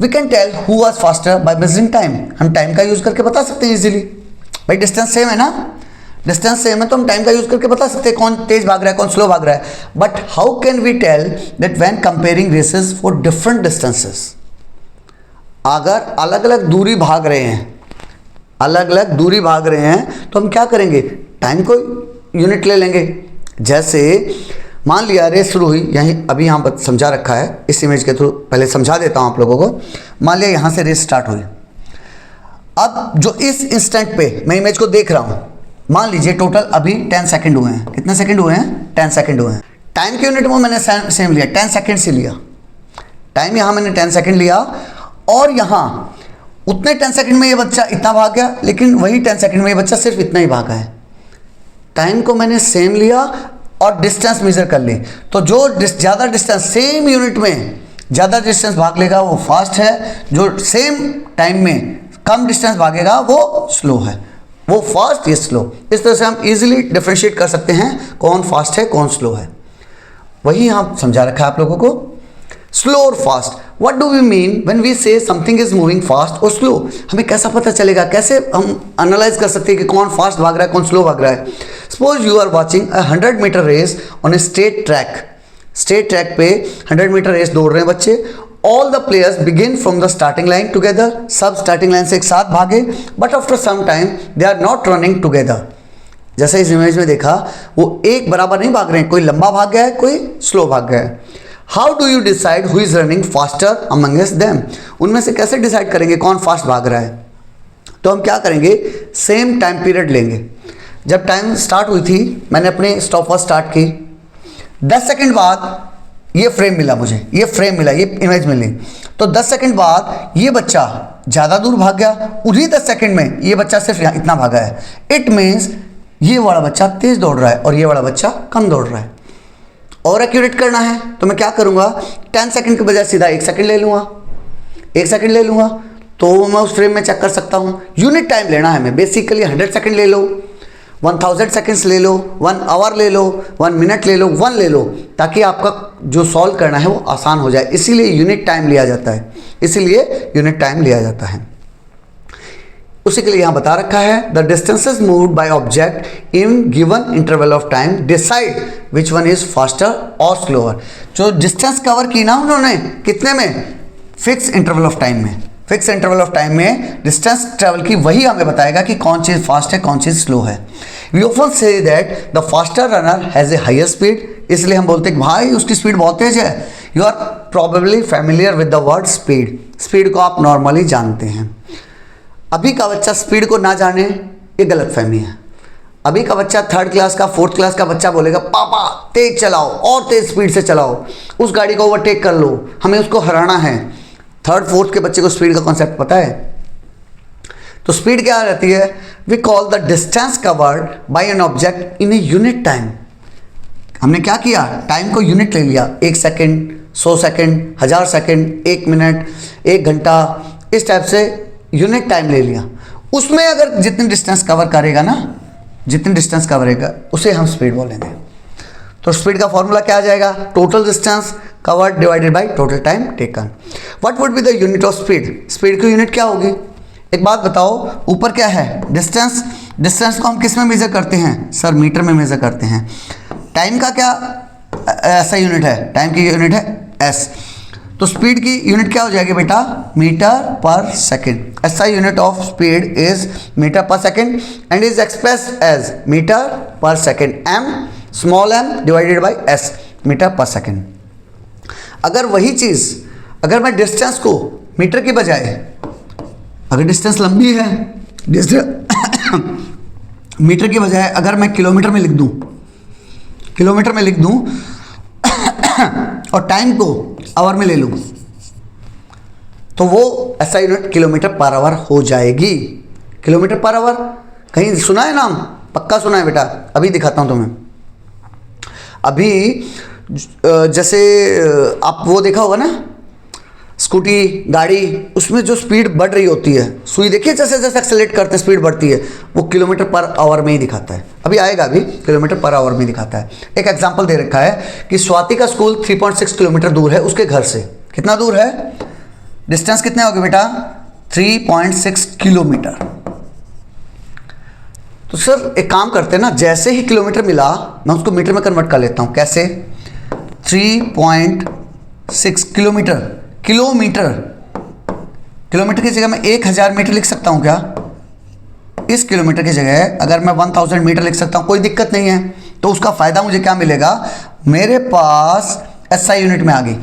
we can tell who was faster by measuring time. हम टाइम का यूज करके बता सकते हैं इजीली। भाई डिस्टेंस सेम है ना, डिस्टेंस सेम है तो हम टाइम का यूज करके बता सकते हैं कौन तेज भाग रहा है, कौन स्लो भाग रहा है। But how can we tell that when comparing races for different distances? अगर अलग अलग दूरी भाग रहे हैं तो हम क्या करेंगे, टाइम को यूनिट ले लेंगे। जैसे मान लिया रेस शुरू हुई, अभी यहाँ पर समझा रखा है, इस इमेज के थ्रू पहले समझा देता हूँ आप लोगों को। मान लिया यहाँ से रेस स्टार्ट हुई। अब जो इस इंस्टेंट पे मैं इमेज को देख रहा हूँ, मान लीजिए टोटल अभी 10 सेकंड हुए हैं। कितने सेकंड हुए हैं? 10 सेकंड हुए हैं। टाइम की यूनिट में मैंने सेम लिया, 10 सेकंड से लिया टाइम। यहाँ मैंने 10 सेकंड लिया और यहाँ उतने 10 सेकंड में ये बच्चा इतना भाग गया, लेकिन वही 10 सेकंड में ये बच्चा सिर्फ इतना ही भागा है। टाइम को मैंने सेम लिया और डिस्टेंस मेजर कर ली, तो जो ज़्यादा डिस्टेंस सेम यूनिट में ज़्यादा डिस्टेंस भाग लेगा वो फास्ट है, जो सेम टाइम में कम डिस्टेंस भागेगा वो स्लो है। वो फास्ट, ये स्लो। इस तरह से हम इजीली डिफरेंशिएट कर सकते हैं कौन फास्ट है कौन स्लो है। वही यहाँ समझा रखा है आप लोगों को। स्लो और fast, what do we mean when we say something is moving fast और स्लो? हमें कैसा पता चलेगा, कैसे हम एनालाइज कर सकते हैं कि कौन फास्ट भाग रहा है कौन स्लो भाग रहा है? Suppose you are watching a 100 meter race on a straight track पे 100 मीटर रेस दौड़ रहे हैं बच्चे। All the players begin from the starting line together, सब स्टार्टिंग लाइन से एक साथ भागे, but after some time they are not running together. जैसे इस इमेज में देखा, वो एक बराबर नहीं भाग रहे हैं, कोई लंबा भाग गया है, कोई स्लो भाग गया है। How do you decide who is running faster amongst them? उनमें से कैसे डिसाइड करेंगे कौन फास्ट भाग रहा है? तो हम क्या करेंगे, सेम टाइम पीरियड लेंगे। जब टाइम स्टार्ट हुई थी, मैंने अपने स्टॉपवॉच स्टार्ट की, 10 सेकंड बाद ये फ्रेम मिला मुझे, ये इमेज मिली, तो 10 सेकंड बाद ये बच्चा ज़्यादा दूर भाग गया, उन्हीं 10 सेकंड में ये बच्चा सिर्फ इतना भागा है। इट मीन्स ये वाला बच्चा तेज दौड़ रहा है और ये वाला बच्चा कम दौड़ रहा है। और एक्यूरेट करना है तो मैं क्या करूँगा, 10 सेकंड के बजाय सीधा 1 सेकंड ले लूँगा, तो मैं उस फ्रेम में चेक कर सकता हूँ। यूनिट टाइम लेना है हमें, बेसिकली 100 सेकंड ले लो, 1000 सेकंड्स ले लो, 1 आवर ले लो, 1 मिनट ले लो, 1 ले लो, ताकि आपका जो सॉल्व करना है वो आसान हो जाए। इसीलिए यूनिट टाइम लिया जाता है। उसी के लिए यहाँ बता रखा है, the distances moved by object in given interval of time decide which one is faster और स्लोअर। जो डिस्टेंस कवर की ना उन्होंने कितने में, फिक्स इंटरवल ऑफ टाइम में डिस्टेंस ट्रेवल की, वही हमें बताएगा कि कौन चीज़ फास्ट है कौन चीज़ स्लो है। We often say that the faster runner has a higher speed, इसलिए हम बोलते हैं कि भाई उसकी स्पीड बहुत तेज है। You are probably familiar with the word speed को आप नॉर्मली जानते हैं। अभी का बच्चा स्पीड को ना जाने, ये गलतफहमी है। अभी का बच्चा 3rd क्लास का 4th क्लास का बच्चा बोलेगा, पापा तेज चलाओ और तेज स्पीड से चलाओ, उस गाड़ी को ओवरटेक कर लो, हमें उसको हराना है। 3rd 4th के बच्चे को स्पीड का कॉन्सेप्ट पता है। तो स्पीड क्या रहती है, we call the distance covered by an object in a unit time. हमने क्या किया, टाइम को यूनिट ले लिया, 1 सेकेंड, 100 सेकेंड, 1000 सेकेंड, 1 मिनट, 1 घंटा, इस टाइप से यूनिट टाइम ले लिया। उसमें अगर जितनी डिस्टेंस कवर करेगा उसे हम स्पीड बोलेंगे। तो स्पीड का फॉर्मूला क्या आ जाएगा, total distance covered divided by total time taken. What would be the unit of speed? Speed की यूनिट क्या होगी, एक बात बताओ, ऊपर क्या है डिस्टेंस, डिस्टेंस को हम किस में मेजर करते हैं सर? मीटर में मेजर करते हैं। टाइम का क्या ऐसा यूनिट है? टाइम की यूनिट है एस। तो स्पीड की यूनिट क्या हो जाएगी बेटा? Metre per second. ऐसा unit of speed is metre per second and is expressed as metre per second, m small m divided by s, metre per second. अगर वही चीज़, अगर मैं डिस्टेंस को मीटर के बजाय, अगर डिस्टेंस लंबी है, मीटर के बजाय अगर मैं किलोमीटर में लिख दूं, किलोमीटर में लिख दूं और टाइम को आवर में ले लूं, तो वो ऐसा यूनिट किलोमीटर पर आवर हो जाएगी। किलोमीटर पर आवर कहीं सुना है नाम? पक्का सुना है बेटा। अभी दिखाता हूं तुम्हें। अभी जैसे आप वो देखा होगा ना, स्कूटी गाड़ी, उसमें जो स्पीड बढ़ रही होती है, सुई देखिए जैसे जैसे एक्सेलरेट करते हैं स्पीड बढ़ती है, वो किलोमीटर पर आवर में ही दिखाता है। अभी आएगा, अभी किलोमीटर पर आवर में दिखाता है। एक एग्जांपल दे रखा है कि स्वाति का स्कूल 3.6 किलोमीटर दूर है उसके घर से। कितना दूर है? डिस्टेंस कितने होगी बेटा? 3.6 किलोमीटर। तो सर एक काम करते हैं ना, जैसे ही किलोमीटर मिला मैं उसको मीटर में कन्वर्ट कर लेता हूं। कैसे? 3.6 किलोमीटर, किलोमीटर, किलोमीटर की जगह मैं 1000 मीटर लिख सकता हूं क्या? इस किलोमीटर की जगह अगर मैं 1000 मीटर लिख सकता हूं, कोई दिक्कत नहीं है। तो उसका फायदा मुझे क्या मिलेगा? मेरे पास एसआई यूनिट में आ गई।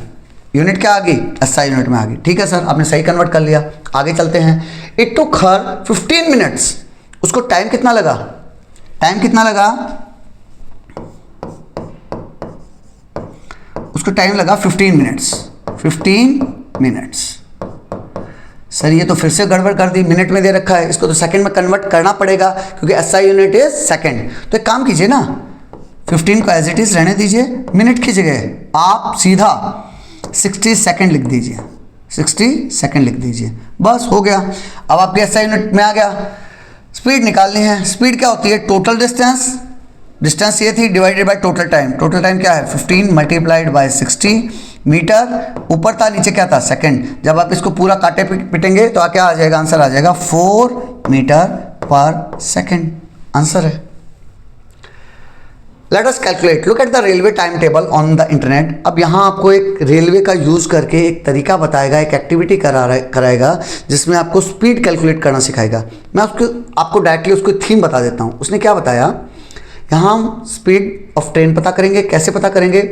यूनिट क्या आ गई? एसआई यूनिट में आ गई। ठीक है सर, आपने सही कन्वर्ट कर लिया। आगे चलते हैं। It took her 15 minutes. उसको टाइम कितना लगा? टाइम कितना लगा? उसको टाइम लगा 15 मिनट्स। 15 मिनट्स। सर ये तो फिर से गड़बड़ कर दी, मिनट में दे रखा है, इसको तो सेकंड में कन्वर्ट करना पड़ेगा क्योंकि एसआई यूनिट इज सेकंड। तो एक काम कीजिए ना, 15 को एज इट इज रहने दीजिए, मिनट की जगह आप सीधा 60 सेकंड लिख दीजिए। 60 सेकंड लिख दीजिए, बस हो गया। अब आपके एसआई यूनिट में आ गया। स्पीड निकालनी है। स्पीड क्या होती है? टोटल डिस्टेंस, डिस्टेंस ये थी divided by total time. Total time क्या है? 15 मल्टीप्लाइड बाय 60 मीटर। ऊपर था, नीचे क्या था? सेकंड। जब आप इसको पूरा काटे पिटेंगे तो क्या आ जाएगा? आंसर आ जाएगा 4 मीटर पर सेकंड। आंसर है। Let us calculate. Look at the railway time table on the internet. अब यहाँ आपको एक रेलवे का यूज करके एक तरीका बताएगा, एक एक्टिविटी कराएगा जिसमें आपको स्पीड कैलकुलेट करना सिखाएगा। मैं आपको डायरेक्टली उसको थीम बता देता हूँ। उसने क्या बताया, यहाँ हम स्पीड ऑफ ट्रेन पता करेंगे। कैसे पता करेंगे?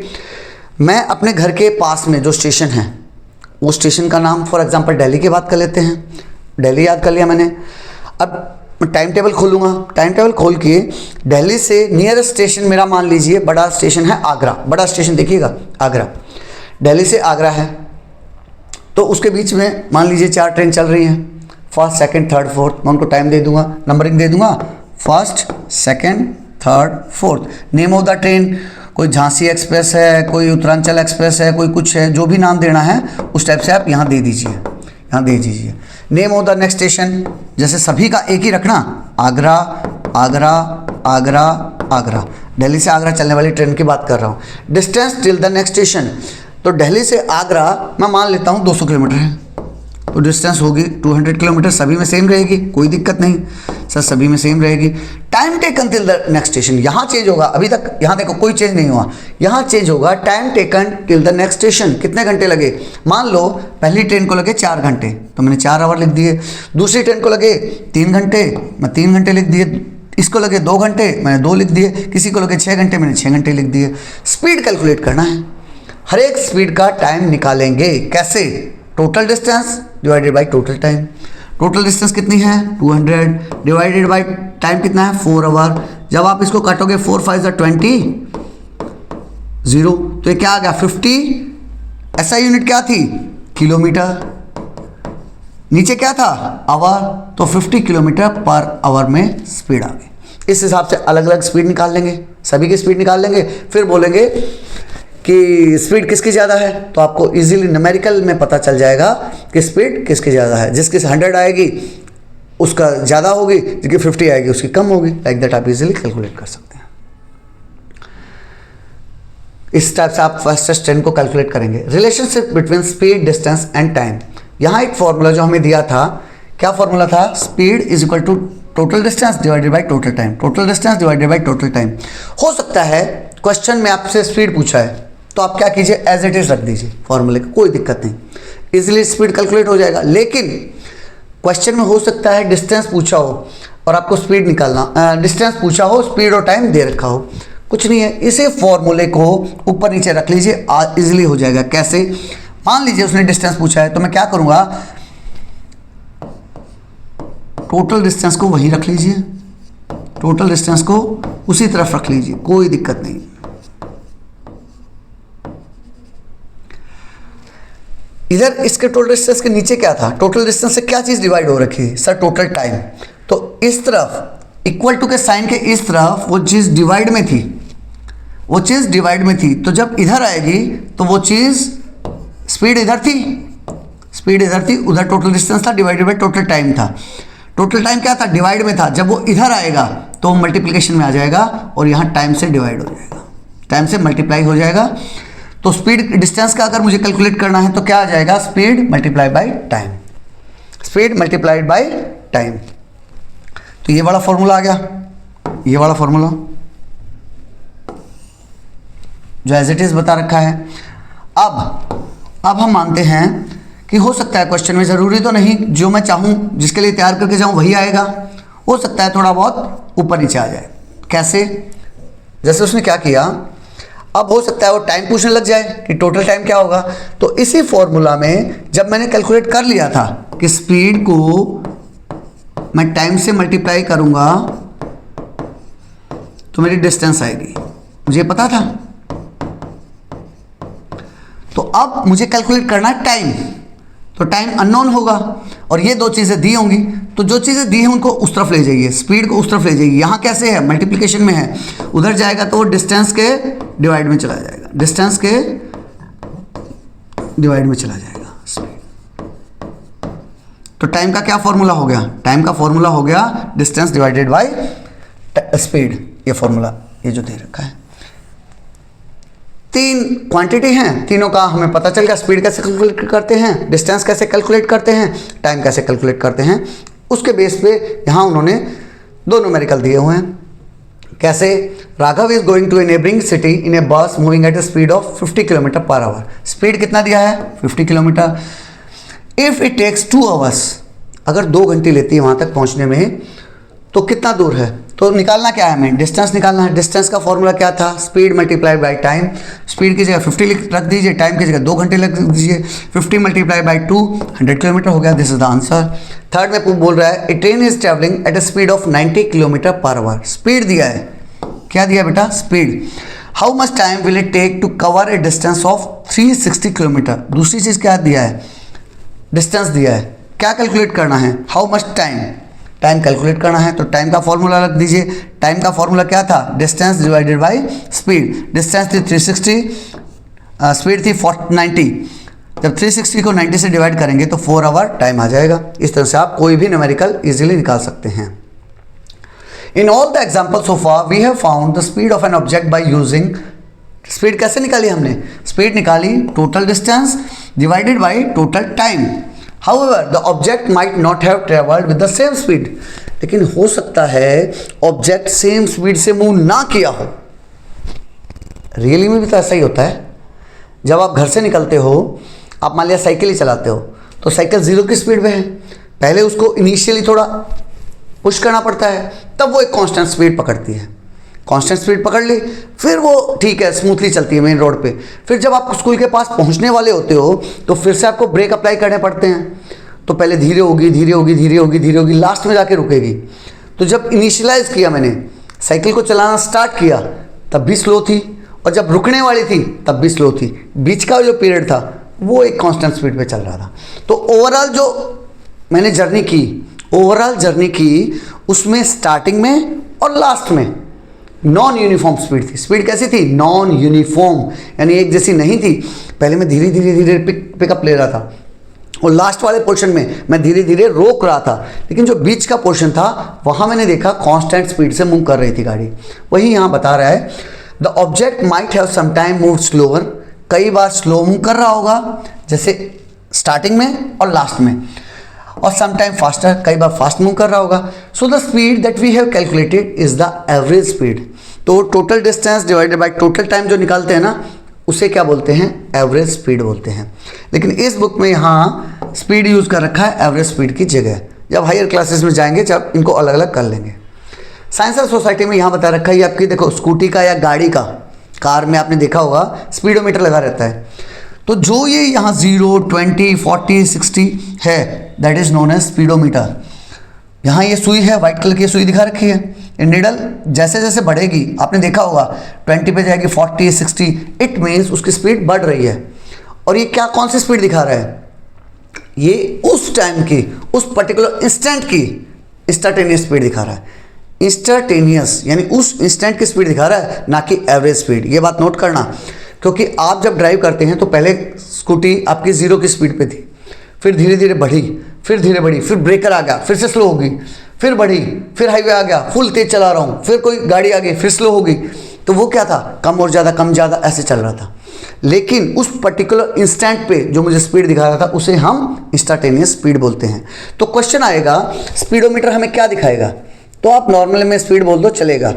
मैं अपने घर के पास में जो स्टेशन है, वो स्टेशन का नाम फॉर एग्जांपल दिल्ली की बात कर लेते हैं। दिल्ली याद कर लिया मैंने। अब मैं टाइम टेबल खोलूँगा। टाइम टेबल खोल के दिल्ली से नियरेस्ट स्टेशन मेरा मान लीजिए बड़ा स्टेशन है आगरा। बड़ा स्टेशन देखिएगा आगरा। दिल्ली से आगरा है तो उसके बीच में मान लीजिए 4 ट्रेन चल रही हैं, फर्स्ट सेकंड थर्ड फोर्थ। मैं उनको टाइम दे दूंगा, नंबरिंग दे दूंगा, first second third fourth. Name of the train, कोई झांसी एक्सप्रेस है, कोई उत्तरांचल एक्सप्रेस है, कोई कुछ है, जो भी नाम देना है उस टाइप से आप यहाँ दे दीजिए, यहाँ दे दीजिए। Name of the next station, जैसे सभी का एक ही रखना, आगरा आगरा आगरा आगरा। दिल्ली से आगरा चलने वाली ट्रेन की बात कर रहा हूँ। Distance till the next station, तो दिल्ली से आगरा मैं मान लेता हूँ 200 किलोमीटर है, तो डिस्टेंस होगी 200 किलोमीटर। सभी में सेम रहेगी, कोई दिक्कत नहीं सर, सभी में सेम रहेगी। Time taken till the next station, यहाँ चेंज होगा। अभी तक यहाँ देखो कोई चेंज नहीं हुआ, यहाँ चेंज होगा। Time taken till the next station, कितने घंटे लगे? मान लो पहली ट्रेन को लगे 4 घंटे, तो मैंने 4 आवर लिख दिए। दूसरी ट्रेन को लगे 3 घंटे, मैं 3 घंटे लिख दिए। इसको लगे 2 घंटे, मैंने 2 लिख दिए। किसी को लगे 6 घंटे, मैंने 6 घंटे लिख दिए। स्पीड कैलकुलेट करना है, हर एक स्पीड का टाइम निकालेंगे। कैसे? Total distance divided by total time. Total distance कितनी है? 200 डिवाइडेड बाय टाइम कितना है? 4 आवर। जब आप इसको काटोगे 4 5 20 0, तो ये क्या आ गया? 50। ऐसा यूनिट क्या थी? किलोमीटर। नीचे क्या था? आवर। तो 50 किलोमीटर पर आवर में स्पीड आ गई। इस हिसाब से अलग अलग स्पीड निकाल लेंगे, सभी की स्पीड निकाल लेंगे। फिर बोलेंगे कि स्पीड किसकी ज़्यादा है, तो आपको इजीली न्यूमेरिकल में पता चल जाएगा कि स्पीड किसकी ज़्यादा है। जिसकी 100 आएगी उसका ज़्यादा होगी, जिसकी 50 आएगी उसकी कम होगी। लाइक दैट आप इजीली कैलकुलेट कर सकते हैं। इस टाइप से आप फर्स्ट ट्रेन को कैलकुलेट करेंगे। Relationship between speed, distance and time. यहाँ एक फॉर्मूला जो हमें दिया था क्या फॉर्मूला था? Speed is equal to total distance divided by total time, total distance divided by total time. हो सकता है क्वेश्चन में आपसे स्पीड पूछा है तो आप क्या कीजिए, एज इट इज रख दीजिए फॉर्मूले का, कोई दिक्कत नहीं, इजीली स्पीड कैलकुलेट हो जाएगा। लेकिन क्वेश्चन में हो सकता है डिस्टेंस पूछा हो और आपको स्पीड निकालना, डिस्टेंस पूछा हो, स्पीड और टाइम दे रखा हो, कुछ नहीं है, इसे फॉर्मूले को ऊपर नीचे रख लीजिए, इजीली हो जाएगा। कैसे? मान लीजिए उसने डिस्टेंस पूछा है तो मैं क्या करूंगा, टोटल डिस्टेंस को वहीं रख लीजिए, टोटल डिस्टेंस को उसी तरफ रख लीजिए, कोई दिक्कत नहीं। इधर इसके टोटल डिस्टेंस के नीचे क्या था, टोटल डिस्टेंस से क्या चीज डिवाइड हो रखी है सर, टोटल टाइम। तो इस तरफ इक्वल टू के साइन के इस तरफ वो चीज डिवाइड में थी, वो चीज डिवाइड में थी, तो जब इधर आएगी तो वो चीज स्पीड इधर थी, स्पीड इधर थी, उधर टोटल डिस्टेंस था डिवाइडेड बाय टोटल टाइम था। टोटल टाइम क्या था, डिवाइड में था, जब वो इधर आएगा तो मल्टीप्लिकेशन में आ जाएगा और यहाँ टाइम से डिवाइड हो जाएगा, टाइम से मल्टीप्लाई हो जाएगा। तो स्पीड डिस्टेंस का अगर मुझे कैलकुलेट करना है तो क्या आ जाएगा, speed multiply by time, speed multiplied by time. तो ये वाला फॉर्मूला आ गया, ये वाला फॉर्मूला जो एज इट इज बता रखा है। अब हम मानते हैं कि हो सकता है क्वेश्चन में, जरूरी तो नहीं जो मैं चाहूं जिसके लिए तैयार करके जाऊं वही आएगा, हो सकता है थोड़ा बहुत ऊपर नीचे आ जाए। कैसे? जैसे उसने क्या किया, अब हो सकता है वो टाइम पूछने लग जाए कि टोटल टाइम क्या होगा, तो इसी फॉर्मूला में जब मैंने कैलकुलेट कर लिया था कि स्पीड को मैं टाइम से मल्टीप्लाई करूंगा तो मेरी डिस्टेंस आएगी, मुझे पता था। तो अब मुझे कैलकुलेट करना है टाइम, तो टाइम अननोन होगा और ये दो चीजें दी होंगी, तो जो चीजें दी हैं उनको उस तरफ ले जाइए, स्पीड को उस तरफ ले जाइए। यहां कैसे है, मल्टीप्लिकेशन में है, उधर जाएगा तो वो डिस्टेंस के डिवाइड में चला जाएगा, डिस्टेंस के डिवाइड में चला जाएगा स्पीड। तो टाइम का क्या फॉर्मूला हो गया, टाइम का फॉर्मूला हो गया डिस्टेंस डिवाइडेड बाय स्पीड, ये फॉर्मूला ये जो दे रखा है। तीन क्वांटिटी हैं, तीनों का हमें पता चल गया, स्पीड कैसे कैलकुलेट करते हैं, डिस्टेंस कैसे कैलकुलेट करते हैं, टाइम कैसे कैलकुलेट करते हैं। उसके बेस पे यहाँ उन्होंने दो न्यूमेरिकल दिए हुए हैं। कैसे? Raghav is going to a neighbouring city in a bus moving at a speed of 50 kilometre per hour. Speed कितना दिया है, 50 kilometre. If it takes 2 hours, अगर 2 घंटे लेती है वहां तक पहुंचने में, तो कितना दूर है, तो निकालना क्या है, हमें डिस्टेंस निकालना है। डिस्टेंस का फॉर्मूला क्या था, speed multiply by time. Speed की जगह 50 रख दीजिए, टाइम की जगह 2 घंटे रख दीजिए, 50 मल्टीप्लाई बाय 2 100 किलोमीटर हो गया, this is the answer. Third में बोल रहा है a train is travelling at a speed of 90 kilometre per hour. Speed दिया है, क्या दिया बेटा, speed. How much time will it take to cover a distance of 360 kilometre. दूसरी चीज क्या दिया है, डिस्टेंस दिया है, क्या कैलकुलेट करना है, how much time, time calculate करना है। तो टाइम का फॉर्मूला रख दीजिए, टाइम का फॉर्मूला क्या था, distance divided by speed. Distance थी 360, स्पीड थी 90, जब 360 को 90 से डिवाइड करेंगे तो 4 आवर टाइम आ जाएगा। इस तरह से आप कोई भी न्यूमेरिकल इजीली निकाल सकते हैं। In all the example so far we have found the speed of an object by using, speed कैसे निकाली हमने, स्पीड निकाली total distance divided by total time. However, the object might not have traveled with the same speed. लेकिन हो सकता है object same speed से move ना किया हो। रियली में भी तो ऐसा ही होता है। जब आप घर से निकलते हो, आप मान लिया साइकिल ही चलाते हो, तो साइकिल 0 की स्पीड पे है, पहले उसको इनिशियली थोड़ा पुश करना पड़ता है, तब वो एक कांस्टेंट स्पीड पकड़ती है। कांस्टेंट स्पीड पकड़ ली, फिर वो ठीक है स्मूथली चलती है मेन रोड पे। फिर जब आप स्कूल के पास पहुंचने वाले होते हो तो फिर से आपको ब्रेक अप्लाई करने पड़ते हैं, तो पहले धीरे होगी धीरे होगी धीरे होगी धीरे होगी, लास्ट में जाके रुकेगी। तो जब इनिशियलाइज किया मैंने, साइकिल को चलाना स्टार्ट किया, तब भी स्लो थी, और जब रुकने वाली थी तब भी स्लो थी। बीच का जो पीरियड था वो एक कांस्टेंट स्पीड पे चल रहा था। तो ओवरऑल जो मैंने जर्नी की, ओवरऑल जर्नी की, उसमें स्टार्टिंग में और लास्ट में नॉन यूनिफॉर्म स्पीड थी। स्पीड कैसी थी, नॉन यूनिफॉर्म, यानी एक जैसी नहीं थी। पहले मैं धीरे धीरे धीरे पिकअप ले रहा था, और लास्ट वाले पोर्शन में मैं धीरे धीरे रोक रहा था, लेकिन जो बीच का पोर्शन था वहां मैंने देखा कांस्टेंट स्पीड से मूव कर रही थी गाड़ी। वही यहाँ बता रहा है, the object might have some time move slower, कई बार स्लो मूव कर रहा होगा, जैसे स्टार्टिंग में और लास्ट में। और सम टाइम फास्टर, कई बार फास्ट मूव कर रहा होगा। So the speed that we have calculated is the average speed. तो total distance divided by total time जो निकालते हैं ना, उसे क्या बोलते हैं? एवरेज स्पीड बोलते हैं। लेकिन इस बुक में यहाँ स्पीड यूज़ कर रखा है एवरेज स्पीड की जगह। जब हायर क्लासेस में जाएंगे जब इनको अलग अलग कर लेंगे। साइंस और सोसाइटी में यहाँ बता रखा है, ये आपकी देखो स्कूटी का या गाड़ी का, कार में आपने देखा होगा स्पीडोमीटर लगा रहता है। तो जो ये यहाँ 0, 20, 40, 60 है, that is known as speedometer. यहाँ ये सुई है, व्हाइट कलर की सुई दिखा रखी है। ये निडल जैसे जैसे बढ़ेगी, आपने देखा होगा 20 पे जाएगी, 40, 60, इट मीन्स उसकी स्पीड बढ़ रही है। और ये क्या, कौन सी स्पीड दिखा रहा है? ये उस टाइम की, उस पर्टिकुलर इंस्टेंट की इंस्टेंटेनियस स्पीड दिखा रहा है। इंस्टेंटेनियस यानी उस इंस्टेंट की स्पीड दिखा रहा है, ना कि एवरेज स्पीड। ये बात नोट करना, क्योंकि आप जब ड्राइव करते हैं तो पहले स्कूटी आपकी 0 की स्पीड पे थी, फिर धीरे धीरे बढ़ी, फिर धीरे बढ़ी, फिर ब्रेकर आ गया, फिर से स्लो हो गई, फिर बढ़ी, फिर हाईवे आ गया, फुल तेज चला रहा हूँ, फिर कोई गाड़ी आ गई, फिर स्लो हो गई। तो वो क्या था? कम और ज़्यादा, कम ज़्यादा ऐसे चल रहा था। लेकिन उस पर्टिकुलर इंस्टेंट पे जो मुझे स्पीड दिखा रहा था, उसे हम इंस्टेंटेनियस स्पीड बोलते हैं। तो क्वेश्चन आएगा, स्पीडोमीटर हमें क्या दिखाएगा? तो आप नॉर्मल में स्पीड बोल दो, चलेगा।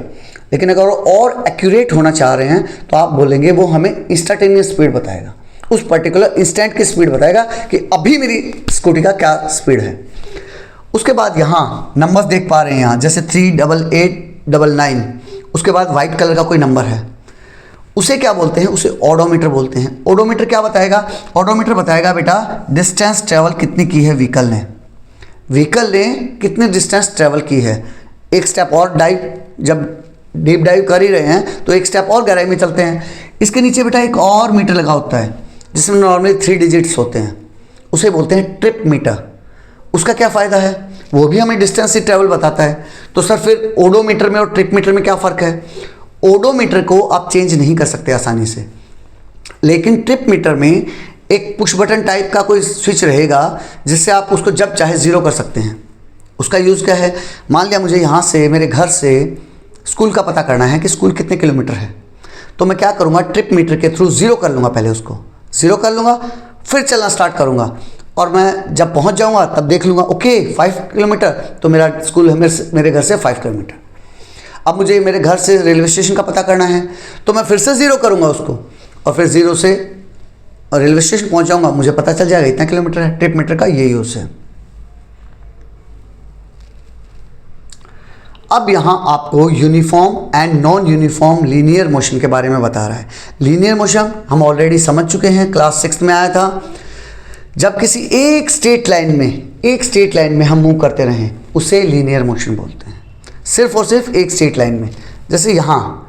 लेकिन अगर और एक्यूरेट होना चाह रहे हैं तो आप बोलेंगे वो हमें इंस्टेंटेनियस स्पीड बताएगा, उस पर्टिकुलर इंस्टेंट की स्पीड बताएगा कि अभी मेरी स्कूटी का क्या स्पीड है। उसके बाद यहाँ नंबर्स देख पा रहे हैं, यहाँ जैसे 38899, उसके बाद वाइट कलर का कोई नंबर है, उसे क्या बोलते हैं? उसे ओडोमीटर बोलते हैं। ओडोमीटर क्या बताएगा? ओडोमीटर बताएगा बेटा डिस्टेंस ट्रेवल कितनी की है व्हीकल ने, व्हीकल ने कितनी डिस्टेंस ट्रेवल की है। एक स्टेप और डाइव, जब डीप डाइव कर ही रहे हैं तो एक स्टेप और गहराई में चलते हैं। इसके नीचे बेटा एक और मीटर लगा होता है जिसमें नॉर्मली 3 डिजिट्स होते हैं, उसे बोलते हैं ट्रिप मीटर। उसका क्या फ़ायदा है? वो भी हमें डिस्टेंस से ट्रेवल बताता है। तो सर फिर ओडोमीटर में और ट्रिप मीटर में क्या फ़र्क है? ओडोमीटर को आप चेंज नहीं कर सकते आसानी से, लेकिन ट्रिप मीटर में एक पुश बटन टाइप का कोई स्विच रहेगा जिससे आप उसको जब चाहे 0 कर सकते हैं। उसका यूज़ क्या है? मान लिया मुझे यहाँ से, मेरे घर से स्कूल का पता करना है कि स्कूल कितने किलोमीटर है, तो मैं क्या करूँगा? ट्रिप मीटर के थ्रू 0 कर लूँगा, पहले उसको 0 कर लूँगा, फिर चलना स्टार्ट करूँगा, और मैं जब पहुँच जाऊँगा तब देख लूँगा ओके 5 किलोमीटर, तो मेरा स्कूल है मेरे घर से 5 किलोमीटर। अब मुझे मेरे घर से रेलवे स्टेशन का पता करना है, तो मैं फिर से 0 करूँगा उसको, और फिर 0 से रेलवे स्टेशन पहुँच जाऊँगा, मुझे पता चल जाएगा इतना किलोमीटर है। ट्रिप मीटर का ये यूज़ है। अब यहाँ आपको uniform and non uniform linear motion के बारे में बता रहा है। लीनियर मोशन हम ऑलरेडी समझ चुके हैं, क्लास 6 में आया था। जब किसी एक स्ट्रेट लाइन में हम मूव करते रहें उसे लीनियर मोशन बोलते हैं, सिर्फ और सिर्फ एक स्ट्रेट लाइन में। जैसे यहाँ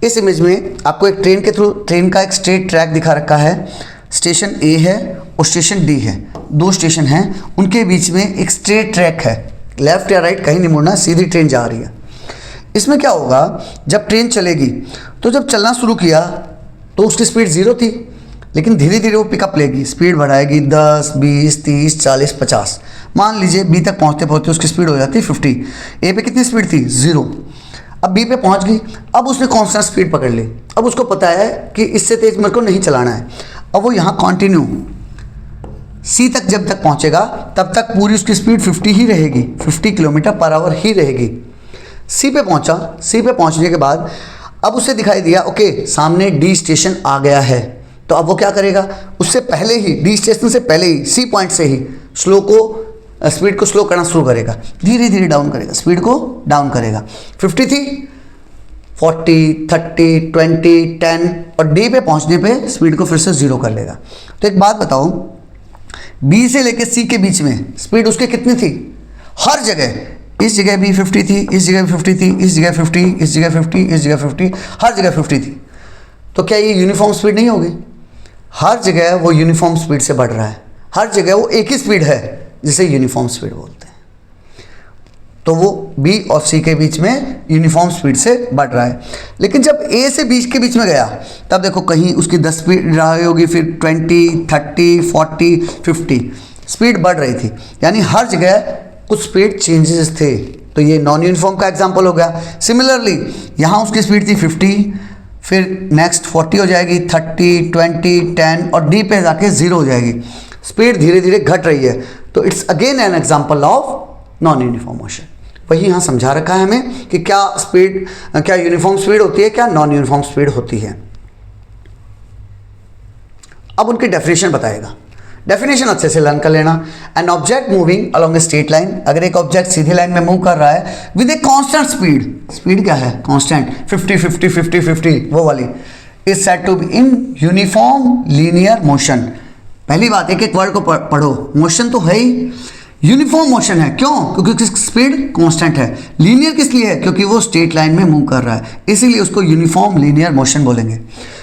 इस इमेज में आपको एक ट्रेन के थ्रू, ट्रेन का एक स्ट्रेट ट्रैक दिखा रखा है। स्टेशन ए है और स्टेशन डी है, 2 स्टेशन हैं, उनके बीच में एक स्ट्रेट ट्रैक है, लेफ्ट या राइट कहीं नहीं मुड़ना, सीधी ट्रेन जा रही है। इसमें क्या होगा? जब ट्रेन चलेगी तो जब चलना शुरू किया तो उसकी स्पीड 0 थी, लेकिन धीरे धीरे वो पिकअप लेगी, स्पीड बढ़ाएगी 10, 20, 30, 40, 50। मान लीजिए बी तक पहुँचते पहुँचते उसकी स्पीड हो जाती है 50। ए पे कितनी स्पीड थी? 0। अब बी पे पहुँच गई, अब उसने कांस्टेंट स्पीड पकड़ ली। अब उसको पता है कि इससे तेज मेरे को नहीं चलाना है। अब वो यहाँ कंटिन्यू सी तक जब तक पहुँचेगा तब तक पूरी उसकी स्पीड 50 ही रहेगी, 50 किलोमीटर पर आवर ही रहेगी। सी पे पहुँचा, सी पे पहुँचने के बाद अब उसे दिखाई दिया ओके सामने डी स्टेशन आ गया है, तो अब वो क्या करेगा? उससे पहले ही, डी स्टेशन से पहले ही, सी पॉइंट से ही स्पीड को स्लो करना शुरू करेगा, धीरे धीरे डाउन करेगा, स्पीड को डाउन करेगा। 50 थी, 40, 30, 20, 10, और डी पे पहुँचने पे स्पीड को फिर से 0 कर लेगा। तो एक बात बताओ, बी से लेके सी के बीच में स्पीड उसके कितनी थी? हर जगह, इस जगह भी 50 थी, इस जगह भी 50 थी, इस जगह 50, इस जगह 50, इस जगह 50, हर जगह 50 थी। तो क्या ये यूनिफॉर्म स्पीड नहीं होगी? हर जगह वो यूनिफॉर्म स्पीड से बढ़ रहा है, हर जगह वो एक ही स्पीड है जिसे यूनिफॉर्म स्पीड बोलते हैं। तो वो बी और सी के बीच में यूनिफॉर्म स्पीड से बढ़ रहा है। लेकिन जब ए से बी के बीच में गया तब देखो कहीं उसकी 10 स्पीड रही होगी, फिर 20, 30, 40, 50 स्पीड बढ़ रही थी, यानी हर जगह कुछ स्पीड चेंजेस थे। तो ये नॉन यूनिफॉर्म का एग्जांपल हो गया। सिमिलरली यहाँ उसकी स्पीड थी 50, फिर नेक्स्ट 40 हो जाएगी, 30, 20, 10 और डी पे जाके 0 हो जाएगी। स्पीड धीरे धीरे घट रही है। तो it's again an example of non uniform motion. वही यहाँ समझा रखा है हमें कि क्या स्पीड, क्या यूनिफॉर्म स्पीड होती है, क्या नॉन यूनिफॉर्म स्पीड होती है। अब उनकी डेफिनेशन बताएगा। डेफिनेशन अच्छे से लर्न कर लेना। An object moving along a straight line, अगर एक ऑब्जेक्ट सीधी लाइन में मूव कर रहा है with a constant speed, speed क्या है, कांस्टेंट 50 50 50 50 वो वाली, is said to be in uniform linear motion. पहली बात, एक एक वर्ड को पढ़ो, मोशन तो है ही, यूनिफॉर्म मोशन है, क्यों, क्योंकि स्पीड कांस्टेंट है। लीनियर किस लिए है, क्योंकि वो स्ट्रेट लाइन में मूव कर रहा है, इसीलिए उसको यूनिफॉर्म लीनियर मोशन बोलेंगे।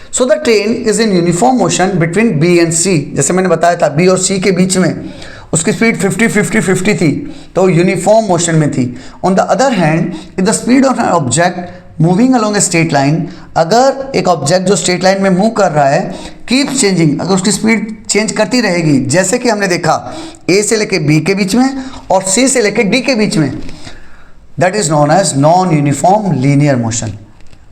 So the train is in uniform motion between B and C, जैसे मैंने बताया था बी और सी के बीच में उसकी स्पीड 50 50 50 थी, तो यूनिफॉर्म मोशन में थी। On the other hand, if the speed of an object moving along a straight line, अगर एक ऑब्जेक्ट जो स्ट्रेट लाइन में मूव कर रहा है कीप चेंजिंग, अगर उसकी स्पीड चेंज करती रहेगी, जैसे कि हमने देखा ए से लेके बी के बीच में और सी से लेके डी के बीच में, that is known as non uniform linear motion.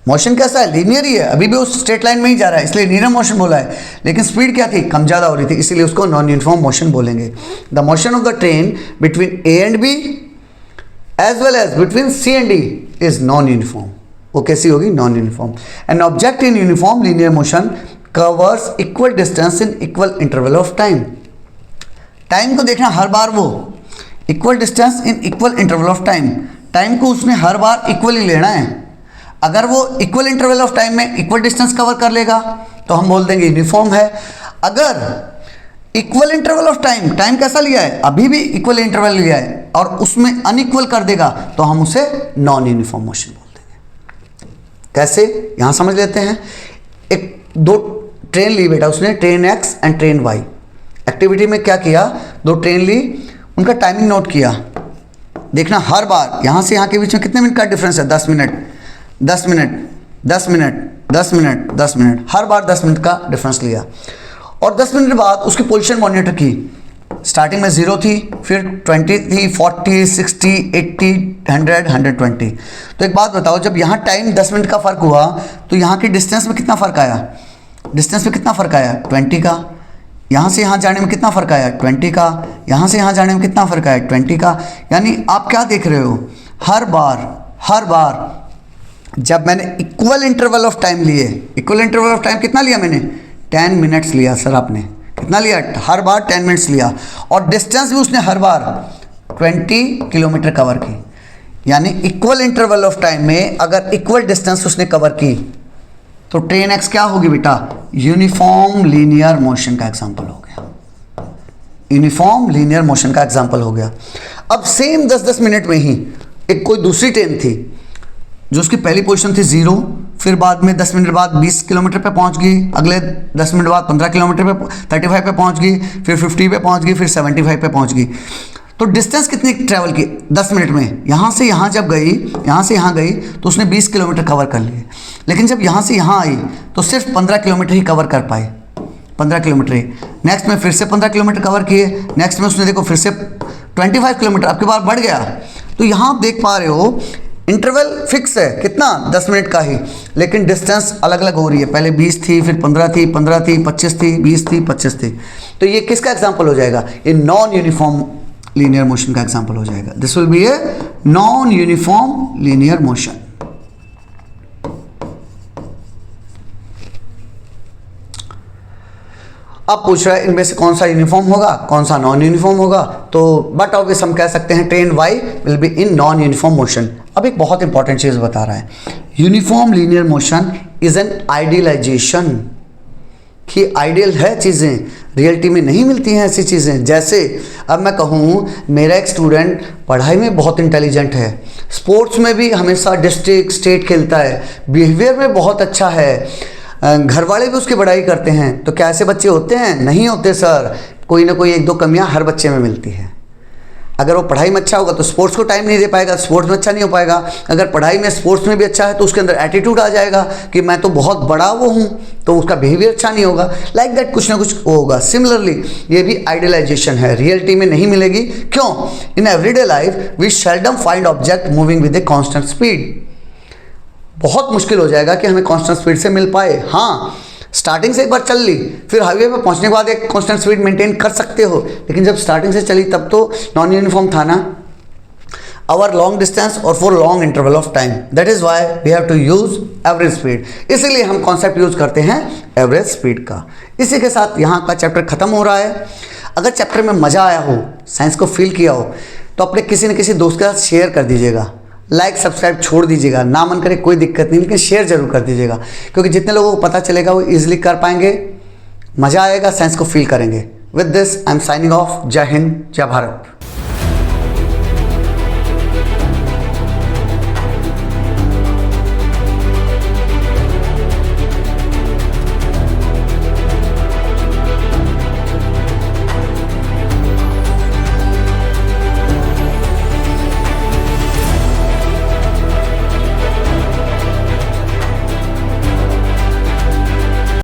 Motion कैसा है, लीनियर ही है, अभी भी उस स्ट्रेट लाइन में ही जा रहा है, इसलिए लीनियर मोशन बोला है, लेकिन स्पीड क्या थी, कम ज़्यादा हो रही थी, इसीलिए उसको नॉन यूनिफॉर्म मोशन बोलेंगे। The motion of the train between A and B as well as between C and D is non uniform. वो कैसी होगी, non uniform. An object in uniform linear motion covers equal distance in equal interval of time. Time को देखना हर बार, वो equal distance in equal interval of time, time को उसने हर बार इक्वली लेना है। अगर वो इक्वल इंटरवल ऑफ टाइम में इक्वल डिस्टेंस कवर कर लेगा तो हम बोल देंगे यूनिफॉर्म है। अगर equal interval of time, time कैसा लिया है, अभी भी इक्वल इंटरवल लिया है और उसमें अनइक्वल कर देगा तो हम उसे नॉन यूनिफॉर्म मोशन बोल देंगे। कैसे, यहां समझ लेते हैं। एक दो ट्रेन ली बेटा उसने, train X and train Y. Activity में क्या किया, दो ट्रेन ली, उनका टाइमिंग नोट किया। देखना हर बार यहां से यहां के बीच में कितने मिनट का डिफरेंस है, 10 minute 10 minute 10 minute 10 minute 10 minute, हर बार 10 मिनट का डिफरेंस लिया और 10 मिनट बाद उसकी पोजीशन मॉनिटर की। स्टार्टिंग में 0 थी, फिर 20 थी, 40 60 80 100 120। तो एक बात बताओ, जब यहाँ टाइम 10 मिनट का फ़र्क हुआ तो यहाँ की डिस्टेंस में कितना फ़र्क आया, डिस्टेंस में कितना फ़र्क आया, 20 का। यहाँ से यहाँ जाने में कितना फ़र्क आया, 20 का। यहाँ से यहाँ जाने में कितना फ़र्क आया, 20 का। यानी आप क्या देख रहे हो, हर बार जब मैंने इक्वल इंटरवल ऑफ टाइम लिए, इक्वल इंटरवल ऑफ टाइम कितना लिया मैंने, 10 मिनट्स लिया सर, आपने कितना लिया, हर बार 10 मिनट्स लिया और डिस्टेंस भी उसने हर बार 20 किलोमीटर कवर की। यानी इक्वल इंटरवल ऑफ टाइम में अगर इक्वल डिस्टेंस उसने कवर की तो ट्रेन एक्स क्या होगी बेटा, यूनिफॉर्म लीनियर मोशन का एग्जाम्पल हो गया, यूनिफॉर्म लीनियर मोशन का एग्जाम्पल हो गया। अब सेम 10-10 मिनट में ही एक कोई दूसरी ट्रेन थी जो उसकी पहली पोजीशन थी 0, फिर बाद में 10 मिनट बाद 20 किलोमीटर पे पहुंच गई, अगले 10 मिनट बाद 15 किलोमीटर पे 35 पे पहुंच गई, फिर 50 पे पहुंच गई, फिर 75 पे पहुंच गई। तो डिस्टेंस कितनी ट्रैवल की 10 मिनट में, यहाँ से यहाँ जब गई, यहाँ से यहाँ गई तो उसने 20 किलोमीटर कवर कर लिए, लेकिन जब यहाँ से यहाँ आई तो सिर्फ 15 किलोमीटर ही कवर कर पाए, 15 किलोमीटर ही। नेक्स्ट में फिर से 15 किलोमीटर कवर किए, नेक्स्ट में उसने देखो फिर से 25 किलोमीटर, अब की बार बढ़ गया। तो यहाँ आप देख पा रहे हो इंटरवल फिक्स है कितना, 10 मिनट का ही, लेकिन डिस्टेंस अलग अलग हो रही है, पहले 20 थी, फिर 15 थी, 15 थी, 25 थी, 20 थी, 25 थी। तो ये किसका एग्जाम्पल हो जाएगा, ये नॉन यूनिफॉर्म लीनियर मोशन का एग्जाम्पल हो जाएगा। This will be a non uniform linear motion. अब पूछ रहा है इनमें से कौन सा यूनिफॉर्म होगा, कौन सा नॉन यूनिफॉर्म होगा, तो बट ऑब्वियस हम कह सकते हैं train Y will be in non uniform motion. अब एक बहुत इंपॉर्टेंट चीज़ बता रहा है, uniform linear motion is an idealization, कि आइडियल है चीज़ें, रियलिटी में नहीं मिलती हैं ऐसी चीज़ें। जैसे अब मैं कहूँ मेरा एक स्टूडेंट पढ़ाई में बहुत इंटेलिजेंट है, स्पोर्ट्स में भी हमेशा डिस्ट्रिक्ट स्टेट खेलता है, बिहेवियर में बहुत अच्छा है, घर वाले भी उसकी बड़ाई करते हैं, तो क्या ऐसे बच्चे होते हैं, नहीं होते सर। कोई ना कोई एक दो कमियां हर बच्चे में मिलती है। अगर वो पढ़ाई में अच्छा होगा तो स्पोर्ट्स को टाइम नहीं दे पाएगा, स्पोर्ट्स में अच्छा नहीं हो पाएगा। अगर पढ़ाई में स्पोर्ट्स में भी अच्छा है तो उसके अंदर एटीट्यूड आ जाएगा कि मैं तो बहुत बड़ा वो हूँ, तो उसका बिहेवियर अच्छा नहीं होगा। लाइक दैट कुछ ना कुछ होगा। सिमिलरली ये भी आइडियलाइजेशन है, रियलिटी में नहीं मिलेगी। क्यों? In everyday life we seldom find object moving with a constant speed. बहुत मुश्किल हो जाएगा कि हमें कांस्टेंट स्पीड से मिल पाए। हाँ, स्टार्टिंग से एक बार चल ली, फिर हाईवे पे पहुंचने के बाद एक कांस्टेंट स्पीड मेंटेन कर सकते हो, लेकिन जब स्टार्टिंग से चली तब तो नॉन यूनिफॉर्म था ना। our long distance or for long interval of time, that is why we have to use average speed। इसीलिए हम कॉन्सेप्ट यूज करते हैं एवरेज स्पीड का। इसी के साथ यहाँ का चैप्टर खत्म हो रहा है। अगर चैप्टर में मज़ा आया हो, साइंस को फील किया हो, तो अपने किसी न किसी दोस्त के साथ शेयर कर दीजिएगा, लाइक सब्सक्राइब छोड़ दीजिएगा, ना मन करे कोई दिक्कत नहीं, लेकिन शेयर जरूर कर दीजिएगा, क्योंकि जितने लोगों को पता चलेगा वो ईजिली कर पाएंगे, मज़ा आएगा, साइंस को फील करेंगे। With this I am signing off. जय हिंद, जय भारत।